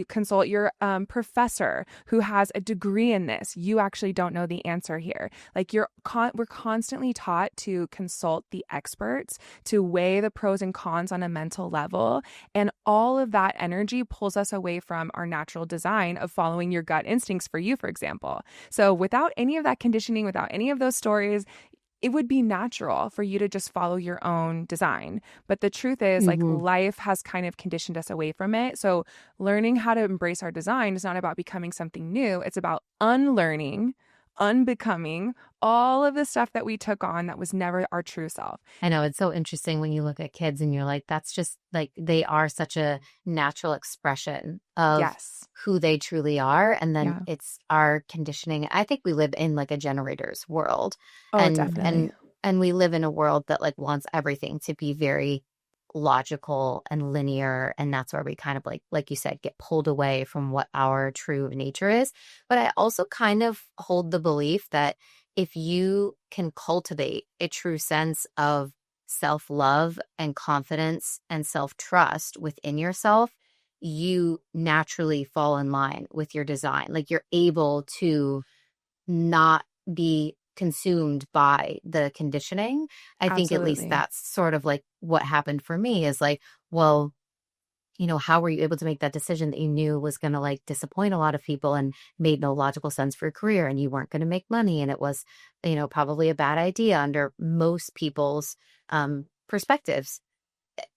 S1: consult your professor who has a degree in this. You actually don't know the answer here. Like we're constantly taught to consult the experts, to weigh the pros and cons on a mental level. And all of that energy pulls us away from our natural design of following your gut instincts for you, for example. So without any of that conditioning, without any of those stories, it would be natural for you to just follow your own design. But the truth is, like, life has kind of conditioned us away from it. So learning how to embrace our design is not about becoming something new. It's about unlearning, unbecoming all of the stuff that we took on that was never our true self.
S3: I know, it's so interesting when you look at kids and you're like, that's just like, they are such a natural expression of who they truly are. And then it's our conditioning. I think we live in like a generator's world.
S1: Oh, definitely.
S3: And we live in a world that like wants everything to be very logical and linear, and that's where we kind of like you said, get pulled away from what our true nature is. But I also kind of hold the belief that if you can cultivate a true sense of self-love and confidence and self-trust within yourself, you naturally fall in line with your design. Like you're able to not be consumed by the conditioning. I think at least
S1: Absolutely.
S3: that's sort of like what happened for me is like, well, how were you able to make that decision that you knew was going to like disappoint a lot of people and made no logical sense for your career, and you weren't going to make money, and it was, probably a bad idea under most people's perspectives.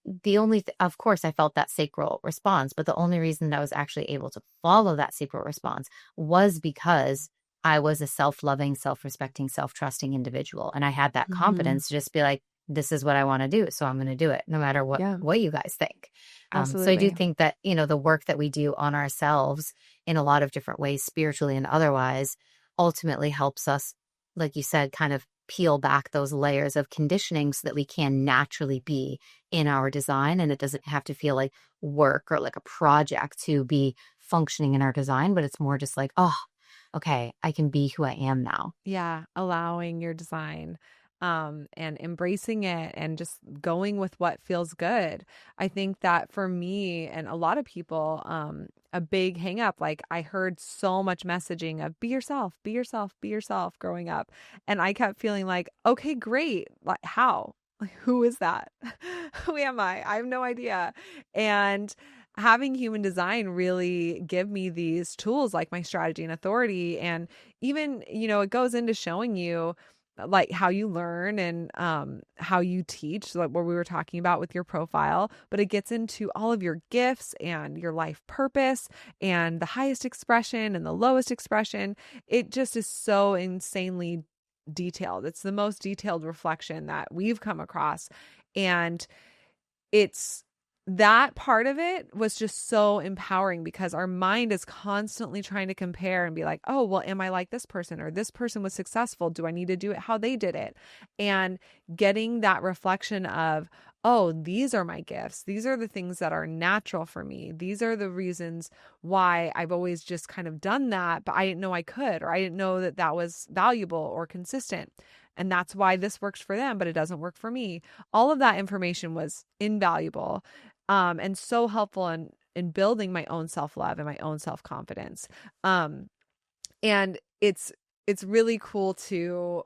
S3: The only of course I felt that sacral response, but the only reason that I was actually able to follow that sacral response was because I was a self-loving, self-respecting, self-trusting individual, and I had that
S1: Hmm.
S3: confidence to just be like, this is what I want to do, so I'm going to do it no matter
S1: Yeah,
S3: what you guys think. So I do
S1: absolutely.
S3: think that the work that we do on ourselves in a lot of different ways, spiritually and otherwise, ultimately helps us, like you said, kind of peel back those layers of conditioning so that we can naturally be in our design, and it doesn't have to feel like work or like a project to be functioning in our design, but it's more just like, oh, okay, I can be who I am now.
S2: Yeah, allowing your design, and embracing it and just going with what feels good. I think that for me and a lot of people, a big hang up, like I heard so much messaging of be yourself, be yourself, be yourself growing up. And I kept feeling like, okay, great. Like how? Like who is that? Who am I? I have no idea. And having human design really give me these tools like my strategy and authority, and even it goes into showing you like how you learn and how you teach, like what we were talking about with your profile, but it gets into all of your gifts and your life purpose and the highest expression and the lowest expression. It just is so insanely detailed. It's the most detailed reflection that we've come across, and it's that part of it was just so empowering because our mind is constantly trying to compare and be like, oh, well, am I like this person, or this person was successful? Do I need to do it how they did it? And getting that reflection of, oh, these are my gifts. These are the things that are natural for me. These are the reasons why I've always just kind of done that, but I didn't know I could, or I didn't know that that was valuable or consistent. And that's why this works for them, but it doesn't work for me. All of that information was invaluable, and so helpful in building my own self-love and my own self-confidence. Um, and it's really cool to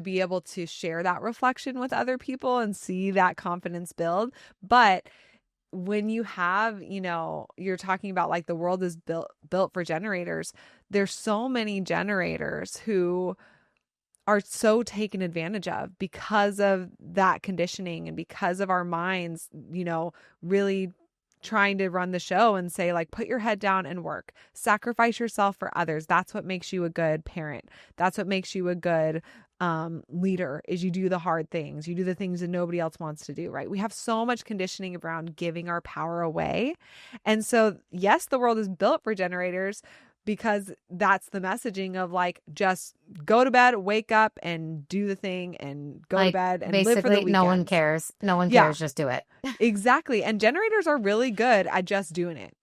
S2: be able to share that reflection with other people and see that confidence build. But when you have, you're talking about like the world is built for generators. There's so many generators who are so taken advantage of because of that conditioning and because of our minds, really trying to run the show and say like, put your head down and work, sacrifice yourself for others. That's what makes you a good parent. That's what makes you a good leader, is you do the hard things. You do the things that nobody else wants to do, right? We have so much conditioning around giving our power away. And so, yes, the world is built for generators, because that's the messaging of like, just go to bed, wake up and do the thing and go to
S3: Like
S2: bed and live for the
S3: basically no one
S2: weekends.
S3: cares. No one
S2: Yeah,
S3: cares, just do it.
S2: exactly. And generators are really good at just doing it.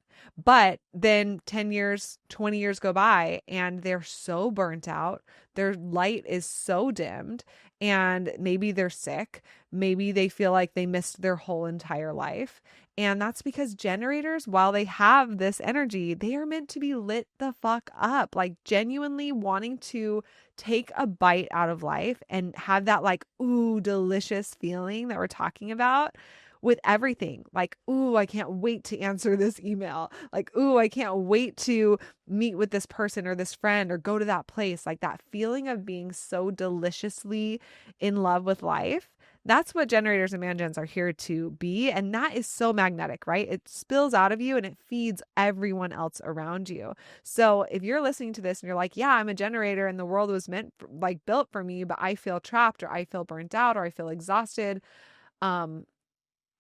S2: But then 10 years, 20 years go by and they're so burnt out. Their light is so dimmed, and maybe they're sick. Maybe they feel like they missed their whole entire life. And that's because generators, while they have this energy, they are meant to be lit the fuck up, like genuinely wanting to take a bite out of life and have that like, ooh, delicious feeling that we're talking about with everything. Like, ooh, I can't wait to answer this email. Like, ooh, I can't wait to meet with this person or this friend or go to that place. Like that feeling of being so deliciously in love with life. That's what generators and mangens are here to be. And that is so magnetic, right? It spills out of you and it feeds everyone else around you. So if you're listening to this and you're like, yeah, I'm a generator and the world was meant for, like built for me, but I feel trapped or I feel burnt out or I feel exhausted. Um,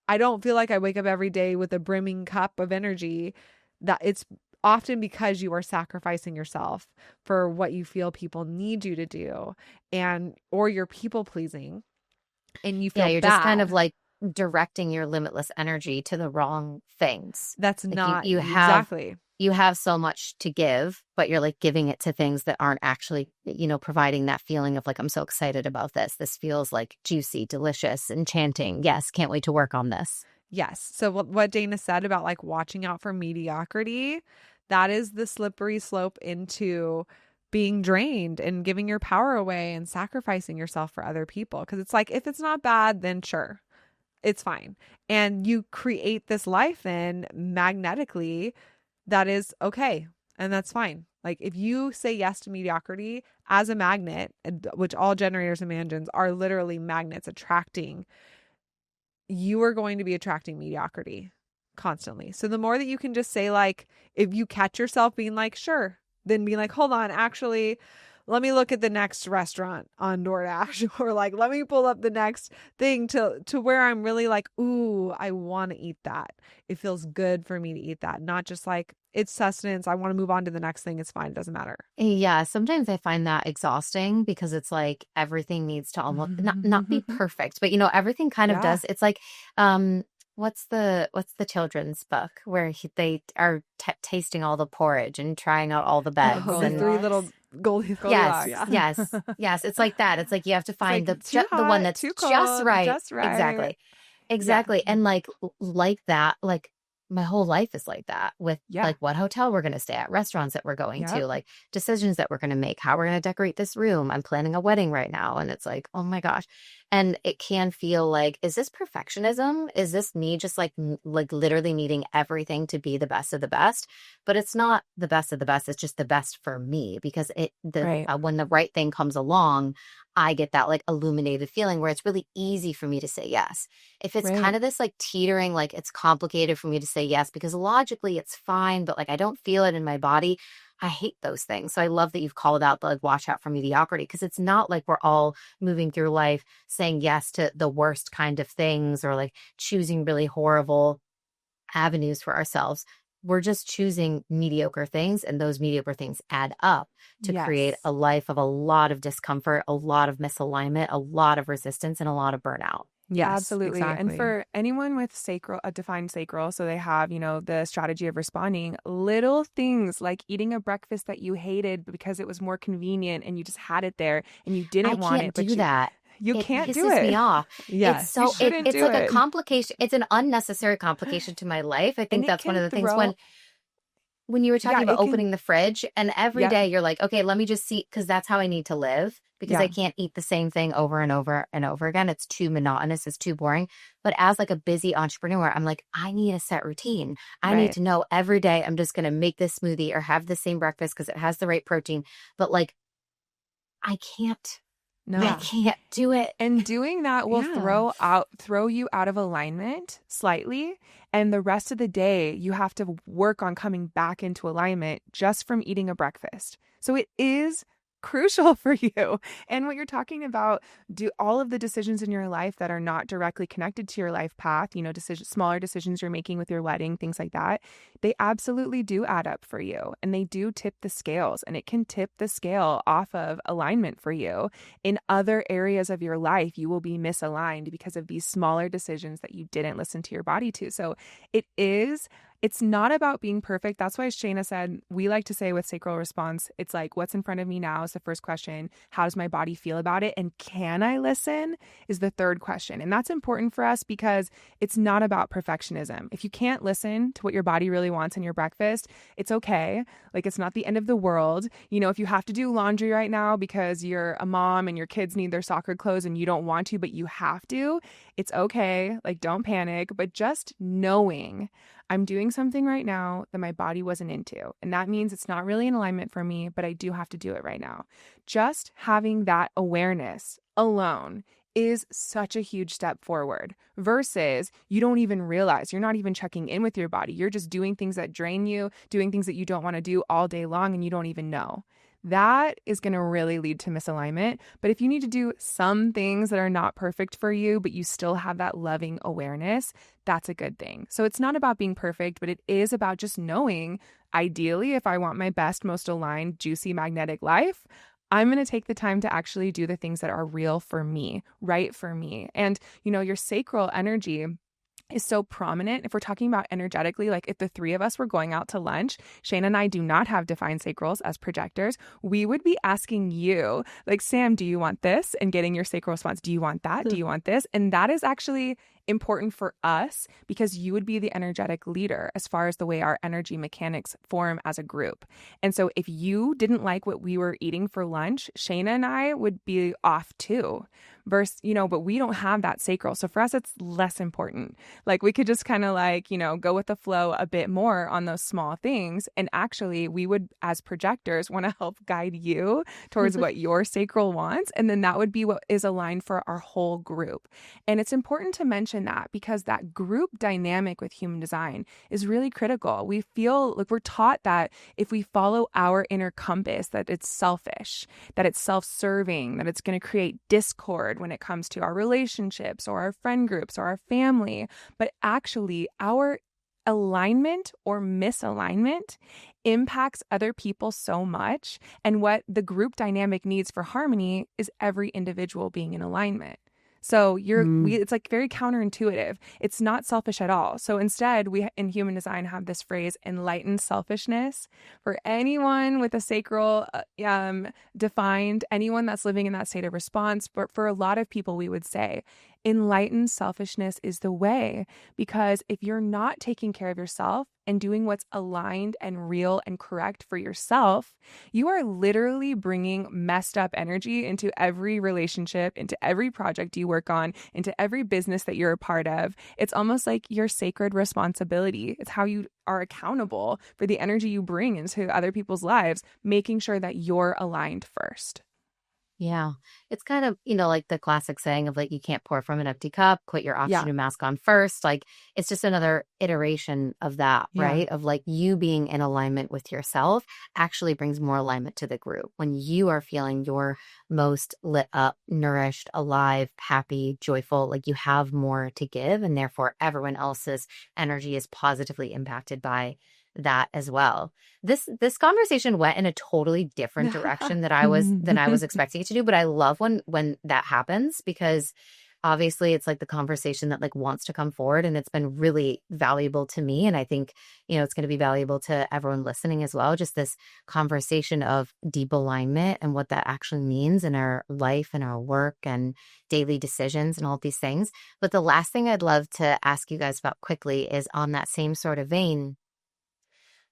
S2: I don't feel like I wake up every day with a brimming cup of energy. That it's often because you are sacrificing yourself for what you feel people need you to do, and or you're people pleasing and you
S3: Yeah,
S2: feel
S3: you're just kind of
S2: bad.
S3: like directing your limitless energy to the wrong things.
S2: That's
S3: Like
S2: not
S3: you have
S2: exactly.
S3: you have so much to give, but you're like giving it to things that aren't actually, providing that feeling of like, I'm so excited about this. This feels like juicy, delicious, enchanting. Yes, can't wait to work on this.
S2: Yes. So what Dana said about like watching out for mediocrity, that is the slippery slope into being drained and giving your power away and sacrificing yourself for other people. Because it's like, if it's not bad, then sure, it's fine. And you create this life then magnetically that is okay. And that's fine. Like if you say yes to mediocrity as a magnet, which all generators and mansions are literally magnets attracting, you are going to be attracting mediocrity constantly. So the more that you can just say, like, if you catch yourself being like, sure, then be like, hold on, actually, let me look at the next restaurant on DoorDash, or like, let me pull up the next thing to where I'm really like, ooh, I want to eat that. It feels good for me to eat that. Not just like, it's sustenance. I want to move on to the next thing. It's fine. It doesn't matter.
S3: Yeah, sometimes I find that exhausting because it's like everything needs to almost not be perfect, but everything kind of
S1: Yeah.
S3: does. It's like what's the children's book where they are tasting all the porridge and trying out all the beds
S2: The
S3: and
S2: three little Goldilocks.
S3: yes,
S2: Yeah.
S3: yes, it's like that. It's like you have to find
S2: like
S3: the
S2: too
S3: one
S2: hot,
S3: that's
S2: too
S3: just
S2: cold,
S3: right.
S2: just right.
S3: Exactly. And like that, like my whole life is like that with like what hotel we're going to stay at, restaurants that we're going to, like decisions that we're going to make, how we're going to decorate this room. I'm planning a wedding right now. And it's like, oh my gosh. And it can feel like, is this perfectionism? Is this me just like literally needing everything to be the best of the best? But it's not the best of the best. It's just the best for me because when the right thing comes along, I get that like illuminated feeling where it's really easy for me to say yes. If it's kind of this like teetering, like it's complicated for me to say yes because logically it's fine, but like I don't feel it in my body. I hate those things. So I love that you've called out the like watch out for mediocrity because it's not like we're all moving through life saying yes to the worst kind of things or like choosing really horrible avenues for ourselves. We're just choosing mediocre things, and those mediocre things add up to create a life of a lot of discomfort, a lot of misalignment, a lot of resistance, and a lot of burnout.
S2: Yes,
S1: absolutely.
S2: exactly.
S1: And for anyone with a defined sacral, so they have, the strategy of responding, little things like eating a breakfast that you hated because it was more convenient and you just had it there and you didn't want it.
S3: But that.
S1: You
S3: it
S1: can't
S3: pisses
S1: do it.
S3: me off.
S2: Yes.
S3: It's so it's
S1: do
S3: like
S1: it.
S3: a complication. It's an unnecessary complication to my life. I think that's one of the things when you were talking about opening the fridge and every day you're like, okay, let me just see, because that's how I need to live because I can't eat the same thing over and over and over again. It's too monotonous. It's too boring. But as like a busy entrepreneur, I'm like, I need a set routine. I need to know every day I'm just going to make this smoothie or have the same breakfast because it has the right protein. But like, I can't. No, I can't do it.
S1: And doing that will throw you out of alignment slightly. And the rest of the day, you have to work on coming back into alignment just from eating a breakfast. So it is crucial for you. And what you're talking about, do all of the decisions in your life that are not directly connected to your life path, smaller decisions you're making with your wedding, things like that, they absolutely do add up for you. And they do tip the scales, and it can tip the scale off of alignment for you. In other areas of your life, you will be misaligned because of these smaller decisions that you didn't listen to your body to. So it's not about being perfect. That's why Shayna said, we like to say with sacral response, it's like, what's in front of me now is the first question. How does my body feel about it? And can I listen is the third question. And that's important for us because it's not about perfectionism. If you can't listen to what your body really wants in your breakfast, it's okay. Like, it's not the end of the world. If you have to do laundry right now because you're a mom and your kids need their soccer clothes and you don't want to, but you have to, it's okay. Like, don't panic, but just knowing I'm doing something right now that my body wasn't into. And that means it's not really in alignment for me, but I do have to do it right now. Just having that awareness alone is such a huge step forward versus you don't even realize, you're not even checking in with your body. You're just doing things that drain you, doing things that you don't want to do all day long, and you don't even know. That is going to really lead to misalignment. But if you need to do some things that are not perfect for you, but you still have that loving awareness, that's a good thing. So it's not about being perfect, but it is about just knowing, ideally, if I want my best, most aligned, juicy, magnetic life, I'm going to take the time to actually do the things that are real for me, right for me. And, your sacral energy is so prominent. If we're talking about energetically, like if the three of us were going out to lunch, Shayna and I do not have defined sacrals as projectors. We would be asking you, like, Sam, do you want this? And getting your sacral response, do you want that? Do you want this? And that is actually important for us because you would be the energetic leader as far as the way our energy mechanics form as a group. And so if you didn't like what we were eating for lunch, Shayna and I would be off too. But we don't have that sacral. So for us, it's less important. Like we could just kind of go with the flow a bit more on those small things. And actually we would, as projectors, want to help guide you towards what your sacral wants. And then that would be what is aligned for our whole group. And it's important to mention that because that group dynamic with human design is really critical. We feel like we're taught that if we follow our inner compass, that it's selfish, that it's self-serving, that it's going to create discord when it comes to our relationships or our friend groups or our family. But actually, our alignment or misalignment impacts other people so much. And what the group dynamic needs for harmony is every individual being in alignment. So it's like very counterintuitive. It's not selfish at all. So instead, we in human design have this phrase, enlightened selfishness, for anyone with a sacral defined, anyone that's living in that state of response. But for a lot of people, we would say enlightened selfishness is the way, because if you're not taking care of yourself and doing what's aligned and real and correct for yourself, you are literally bringing messed up energy into every relationship, into every project you work on, into every business that you're a part of. It's almost like your sacred responsibility. It's how you are accountable for the energy you bring into other people's lives, making sure that you're aligned first.
S3: Yeah. It's kind of, like the classic saying of like, you can't pour from an empty cup, put your oxygen mask on first. Like, it's just another iteration of that, right? Of like you being in alignment with yourself actually brings more alignment to the group. When you are feeling your most lit up, nourished, alive, happy, joyful, like you have more to give. And therefore everyone else's energy is positively impacted by that as well. This conversation went in a totally different direction than I was expecting it to do, but I love when that happens, because obviously it's like the conversation that like wants to come forward, and it's been really valuable to me, and I think it's going to be valuable to everyone listening as well, just this conversation of deep alignment and what that actually means in our life and our work and daily decisions and all these things. But the last thing I'd love to ask you guys about quickly is on that same sort of vein,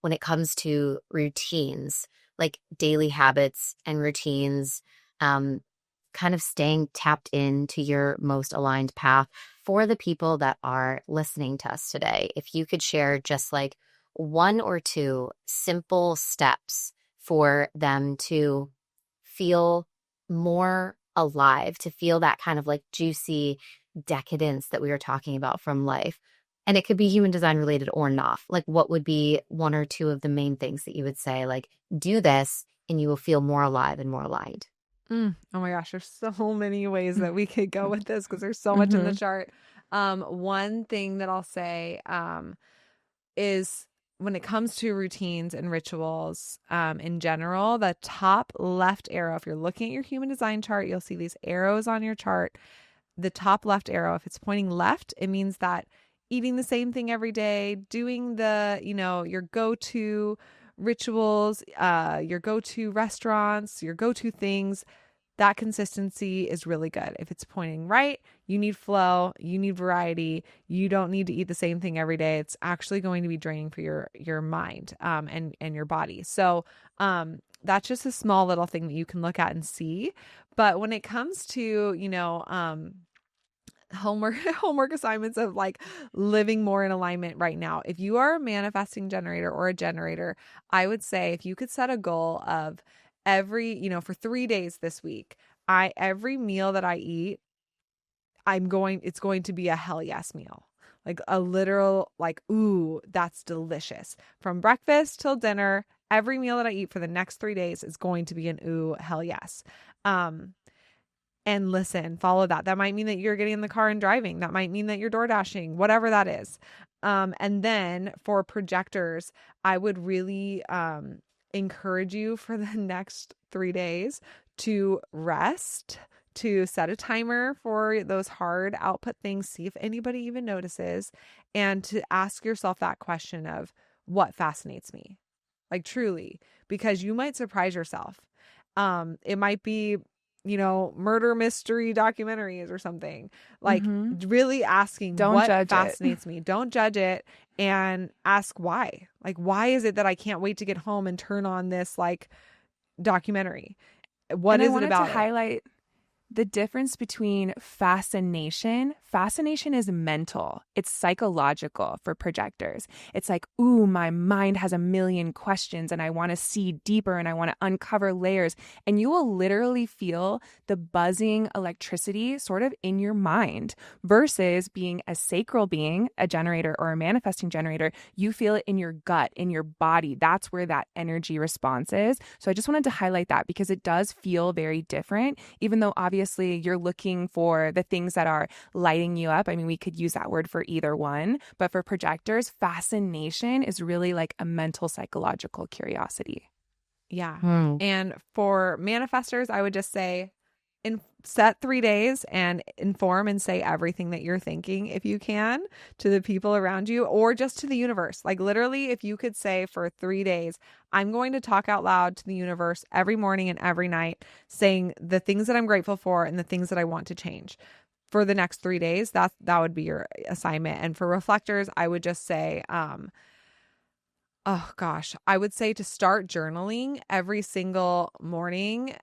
S3: when it comes to routines, like daily habits and routines, kind of staying tapped into your most aligned path for the people that are listening to us today. If you could share just like one or two simple steps for them to feel more alive, to feel that kind of like juicy decadence that we were talking about from life. And it could be human design related or not. Like, what would be one or two of the main things that you would say, like, do this and you will feel more alive and more aligned?
S2: Oh my gosh, there's so many ways that we could go with this because there's so much in the chart. One thing that I'll say is when it comes to routines and rituals in general, the top left arrow, if you're looking at your human design chart, you'll see these arrows on your chart. The top left arrow, if it's pointing left, it means that eating the same thing every day, doing your go-to rituals, your go-to restaurants, your go-to things, that consistency is really good. If it's pointing right, you need flow, you need variety. You don't need to eat the same thing every day. It's actually going to be draining for your mind and your body. So that's just a small little thing that you can look at and see. But when it comes to, homework assignments of like living more in alignment right now, if you are a manifesting generator or a generator, I would say if you could set a goal of for 3 days this week, every meal that I eat, it's going to be a hell yes meal. Like a literal, like, ooh, that's delicious. From breakfast till dinner, every meal that I eat for the next 3 days is going to be an ooh, hell yes. And listen, follow that. That might mean that you're getting in the car and driving. That might mean that you're door dashing, whatever that is. And then for projectors, I would really encourage you for the next 3 days to rest, to set a timer for those hard output things, see if anybody even notices, and to ask yourself that question of what fascinates me, like truly, because you might surprise yourself. It might be, murder mystery documentaries or something, like really asking
S1: Don't
S2: what
S1: judge it.
S2: fascinates me. Don't judge it, and ask why. Like, why is it that I can't wait to get home and turn on this like documentary? What
S1: And
S2: is
S1: I
S2: it
S1: wanted
S2: about
S1: to
S2: it?
S1: highlight the difference between fascination. Fascination is mental. It's psychological for projectors. It's like, ooh, my mind has a million questions and I want to see deeper and I want to uncover layers. And you will literally feel the buzzing electricity sort of in your mind versus being a sacral being, a generator or a manifesting generator. You feel it in your gut, in your body. That's where that energy response is. So I just wanted to highlight that because it does feel very different, even though obviously you're looking for the things that are lighting you up. I mean, we could use that word for either one, but for projectors, fascination is really like a mental, psychological curiosity.
S2: Yeah.
S3: Hmm.
S2: And for manifestors, I would just say set 3 days and inform and say everything that you're thinking, if you can, to the people around you or just to the universe. Like literally, if you could say for 3 days, I'm going to talk out loud to the universe every morning and every night, saying the things that I'm grateful for and the things that I want to change. For the next 3 days, that would be your assignment. And for reflectors, I would just say, oh gosh, I would say to start journaling every single morning.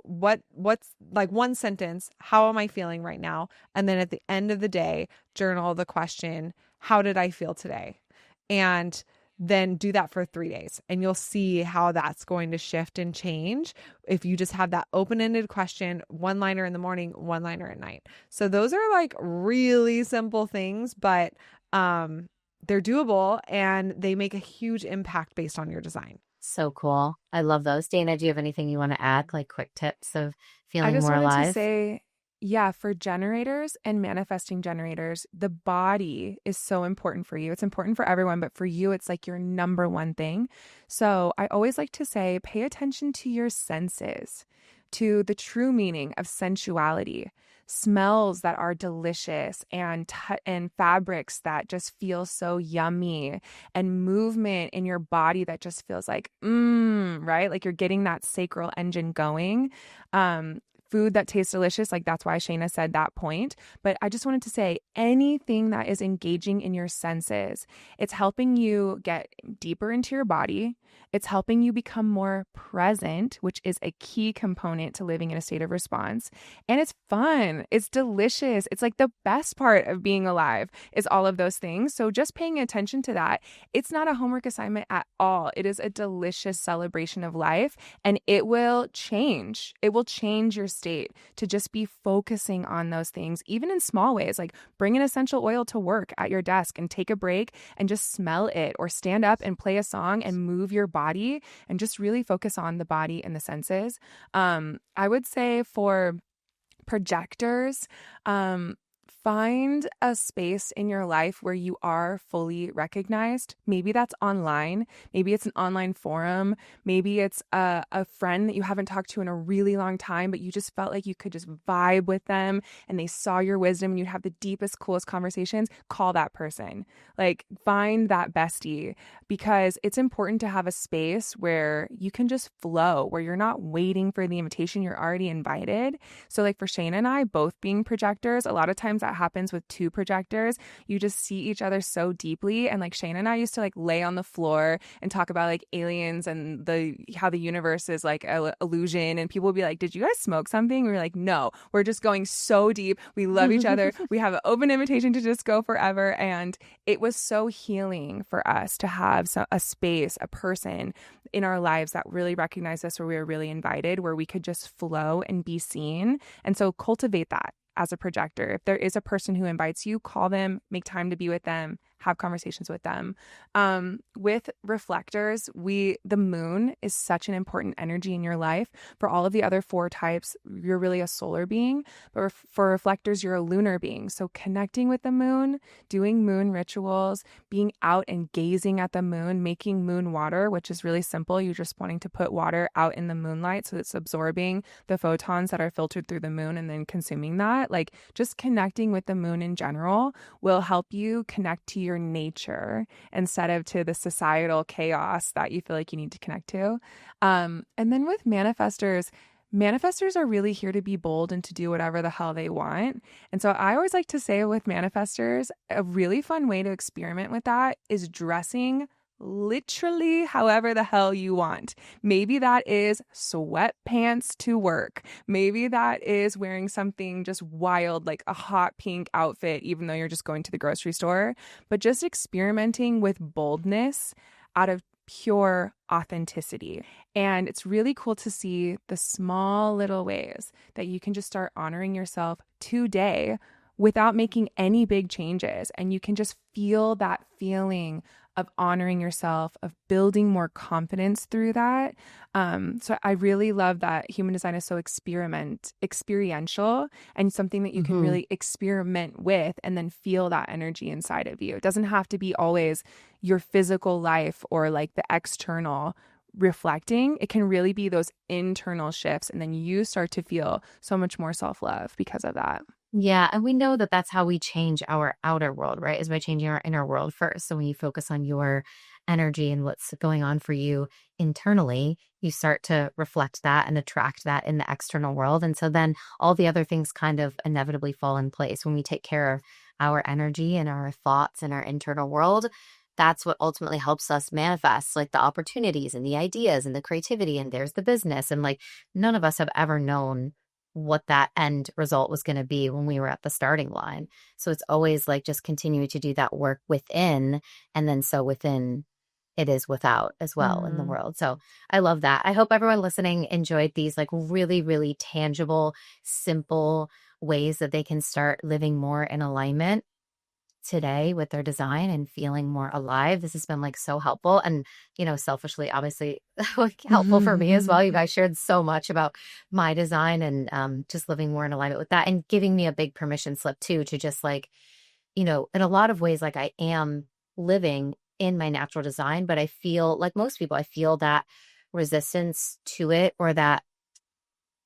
S2: What's like one sentence, how am I feeling right now? And then at the end of the day, journal the question, how did I feel today? And then do that for 3 days and you'll see how that's going to shift and change if you just have that open-ended question, one liner in the morning, one liner at night. So those are like really simple things, but they're doable and they make a huge impact based on your design.
S3: So cool. I love those. Dana, do you have anything you want to add, like quick tips of
S1: I
S3: feeling
S1: just
S3: more
S1: wanted to
S3: alive?
S1: say, yeah, for generators and manifesting generators, the body is so important for you. It's important for everyone, but for you, it's like your number one thing. So I always like to say, pay attention to your senses, to the true meaning of sensuality, smells that are delicious, and fabrics that just feel so yummy, and movement in your body that just feels like right, like you're getting that sacral engine going. Food that tastes delicious, like that's why Shayna said that point. But I just wanted to say, anything that is engaging in your senses, it's helping you get deeper into your body. It's helping you become more present, which is a key component to living in a state of response. And it's fun. It's delicious. It's like the best part of being alive is all of those things. So just paying attention to that, it's not a homework assignment at all. It is a delicious celebration of life, and it will change. It will change your state to just be focusing on those things, even in small ways, like bring an essential oil to work at your desk and take a break and just smell it, or stand up and play a song and move your body and just really focus on the body and the senses. I would say for projectors, find a space in your life where you are fully recognized. Maybe that's online. Maybe it's an online forum. Maybe it's a friend that you haven't talked to in a really long time, but you just felt like you could just vibe with them and they saw your wisdom and you'd have the deepest, coolest conversations. Call that person. Like, find that bestie, because it's important to have a space where you can just flow, where you're not waiting for the invitation. You're already invited. So like for Shayna and I, both being projectors, a lot of times that happens with two projectors. You just see each other so deeply. And like Shayna and I used to like lay on the floor and talk about like aliens and how the universe is like an illusion. And people would be like, did you guys smoke something? We were like, no, we're just going so deep. We love each other. We have an open invitation to just go forever. And it was so healing for us to have a space, a person in our lives that really recognized us, where we were really invited, where we could just flow and be seen. And so cultivate that as a projector. If there is a person who invites you, call them, make time to be with them, have conversations with them. With reflectors, the moon is such an important energy in your life. For all of the other 4 types, you're really a solar being, but for reflectors, you're a lunar being. So connecting with the moon, doing moon rituals, being out and gazing at the moon, making moon water, which is really simple. You're just wanting to put water out in the moonlight so it's absorbing the photons that are filtered through the moon and then consuming that. Like just connecting with the moon in general will help you connect to your nature instead of to the societal chaos that you feel like you need to connect to. And then with manifestors are really here to be bold and to do whatever the hell they want. And so I always like to say with manifestors, a really fun way to experiment with that is dressing literally however the hell you want. Maybe that is sweatpants to work. Maybe that is wearing something just wild, like a hot pink outfit, even though you're just going to the grocery store. But just experimenting with boldness out of pure authenticity. And it's really cool to see the small little ways that you can just start honoring yourself today without making any big changes. And you can just feel that feeling of honoring yourself, of building more confidence through that. So I really love that human design is so experiential and something that you can really experiment with and then feel that energy inside of you. It doesn't have to be always your physical life or like the external reflecting. It can really be those internal shifts. And then you start to feel so much more self-love because of that.
S3: Yeah. And we know that that's how we change our outer world, right? Is by changing our inner world first. So when you focus on your energy and what's going on for you internally, you start to reflect that and attract that in the external world. And so then all the other things kind of inevitably fall in place. When we take care of our energy and our thoughts and our internal world, that's what ultimately helps us manifest like the opportunities and the ideas and the creativity. And there's the business. And like none of us have ever known what that end result was going to be when we were at the starting line. So it's always like just continuing to do that work within, and then so within it is without as well in the world. So I love that. I hope everyone listening enjoyed these like really, really tangible, simple ways that they can start living more in alignment today with their design and feeling more alive. This has been like so helpful and, you know, selfishly, obviously like helpful for me as well. You guys shared so much about my design and just living more in alignment with that and giving me a big permission slip too, to just like, you know, in a lot of ways, like I am living in my natural design, but I feel like most people, I feel that resistance to it or that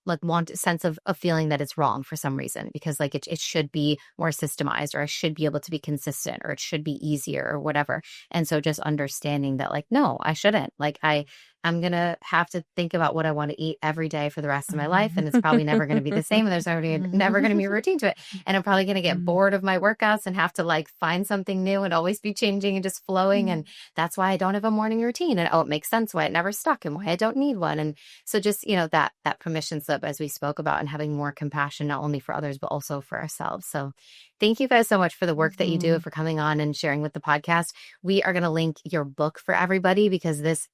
S3: like want a sense of feeling that it's wrong for some reason, because like it should be more systemized, or I should be able to be consistent, or it should be easier or whatever. And so just understanding that like, no, I shouldn't. Like I'm going to have to think about what I want to eat every day for the rest of my life. And it's probably never going to be the same. And there's already never going to be a routine to it. And I'm probably going to get bored of my workouts and have to like find something new and always be changing and just flowing. And that's why I don't have a morning routine. And oh, it makes sense why it never stuck and why I don't need one. And so just, you know, that permission slip as we spoke about, and having more compassion, not only for others, but also for ourselves. So thank you guys so much for the work that you do, for coming on and sharing with the podcast. We are going to link your book for everybody, because this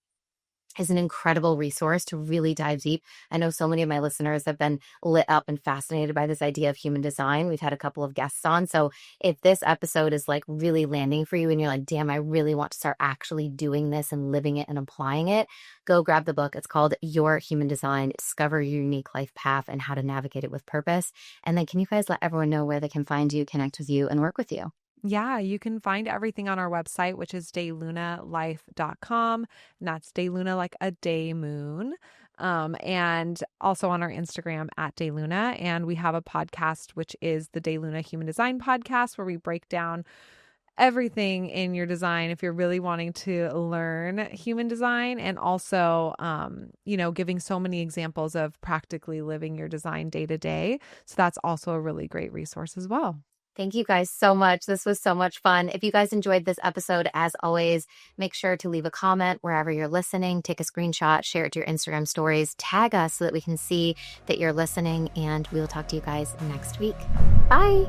S3: is an incredible resource to really dive deep. I know so many of my listeners have been lit up and fascinated by this idea of human design. We've had a couple of guests on. So if this episode is like really landing for you and you're like, damn, I really want to start actually doing this and living it and applying it, go grab the book. It's called Your Human Design: Discover Your Unique Life Path and How to Navigate It with Purpose. And then can you guys let everyone know where they can find you, connect with you, and work with you?
S2: Yeah, you can find everything on our website, which is daylunalife.com. And that's DayLuna like a day moon. And also on our Instagram at DayLuna. And we have a podcast, which is the DayLuna Human Design Podcast, where we break down everything in your design if you're really wanting to learn human design, and also, you know, giving so many examples of practically living your design day to day. So that's also a really great resource as well.
S3: Thank you guys so much. This was so much fun. If you guys enjoyed this episode, as always, make sure to leave a comment wherever you're listening. Take a screenshot, share it to your Instagram stories, tag us so that we can see that you're listening, and we will talk to you guys next week. Bye.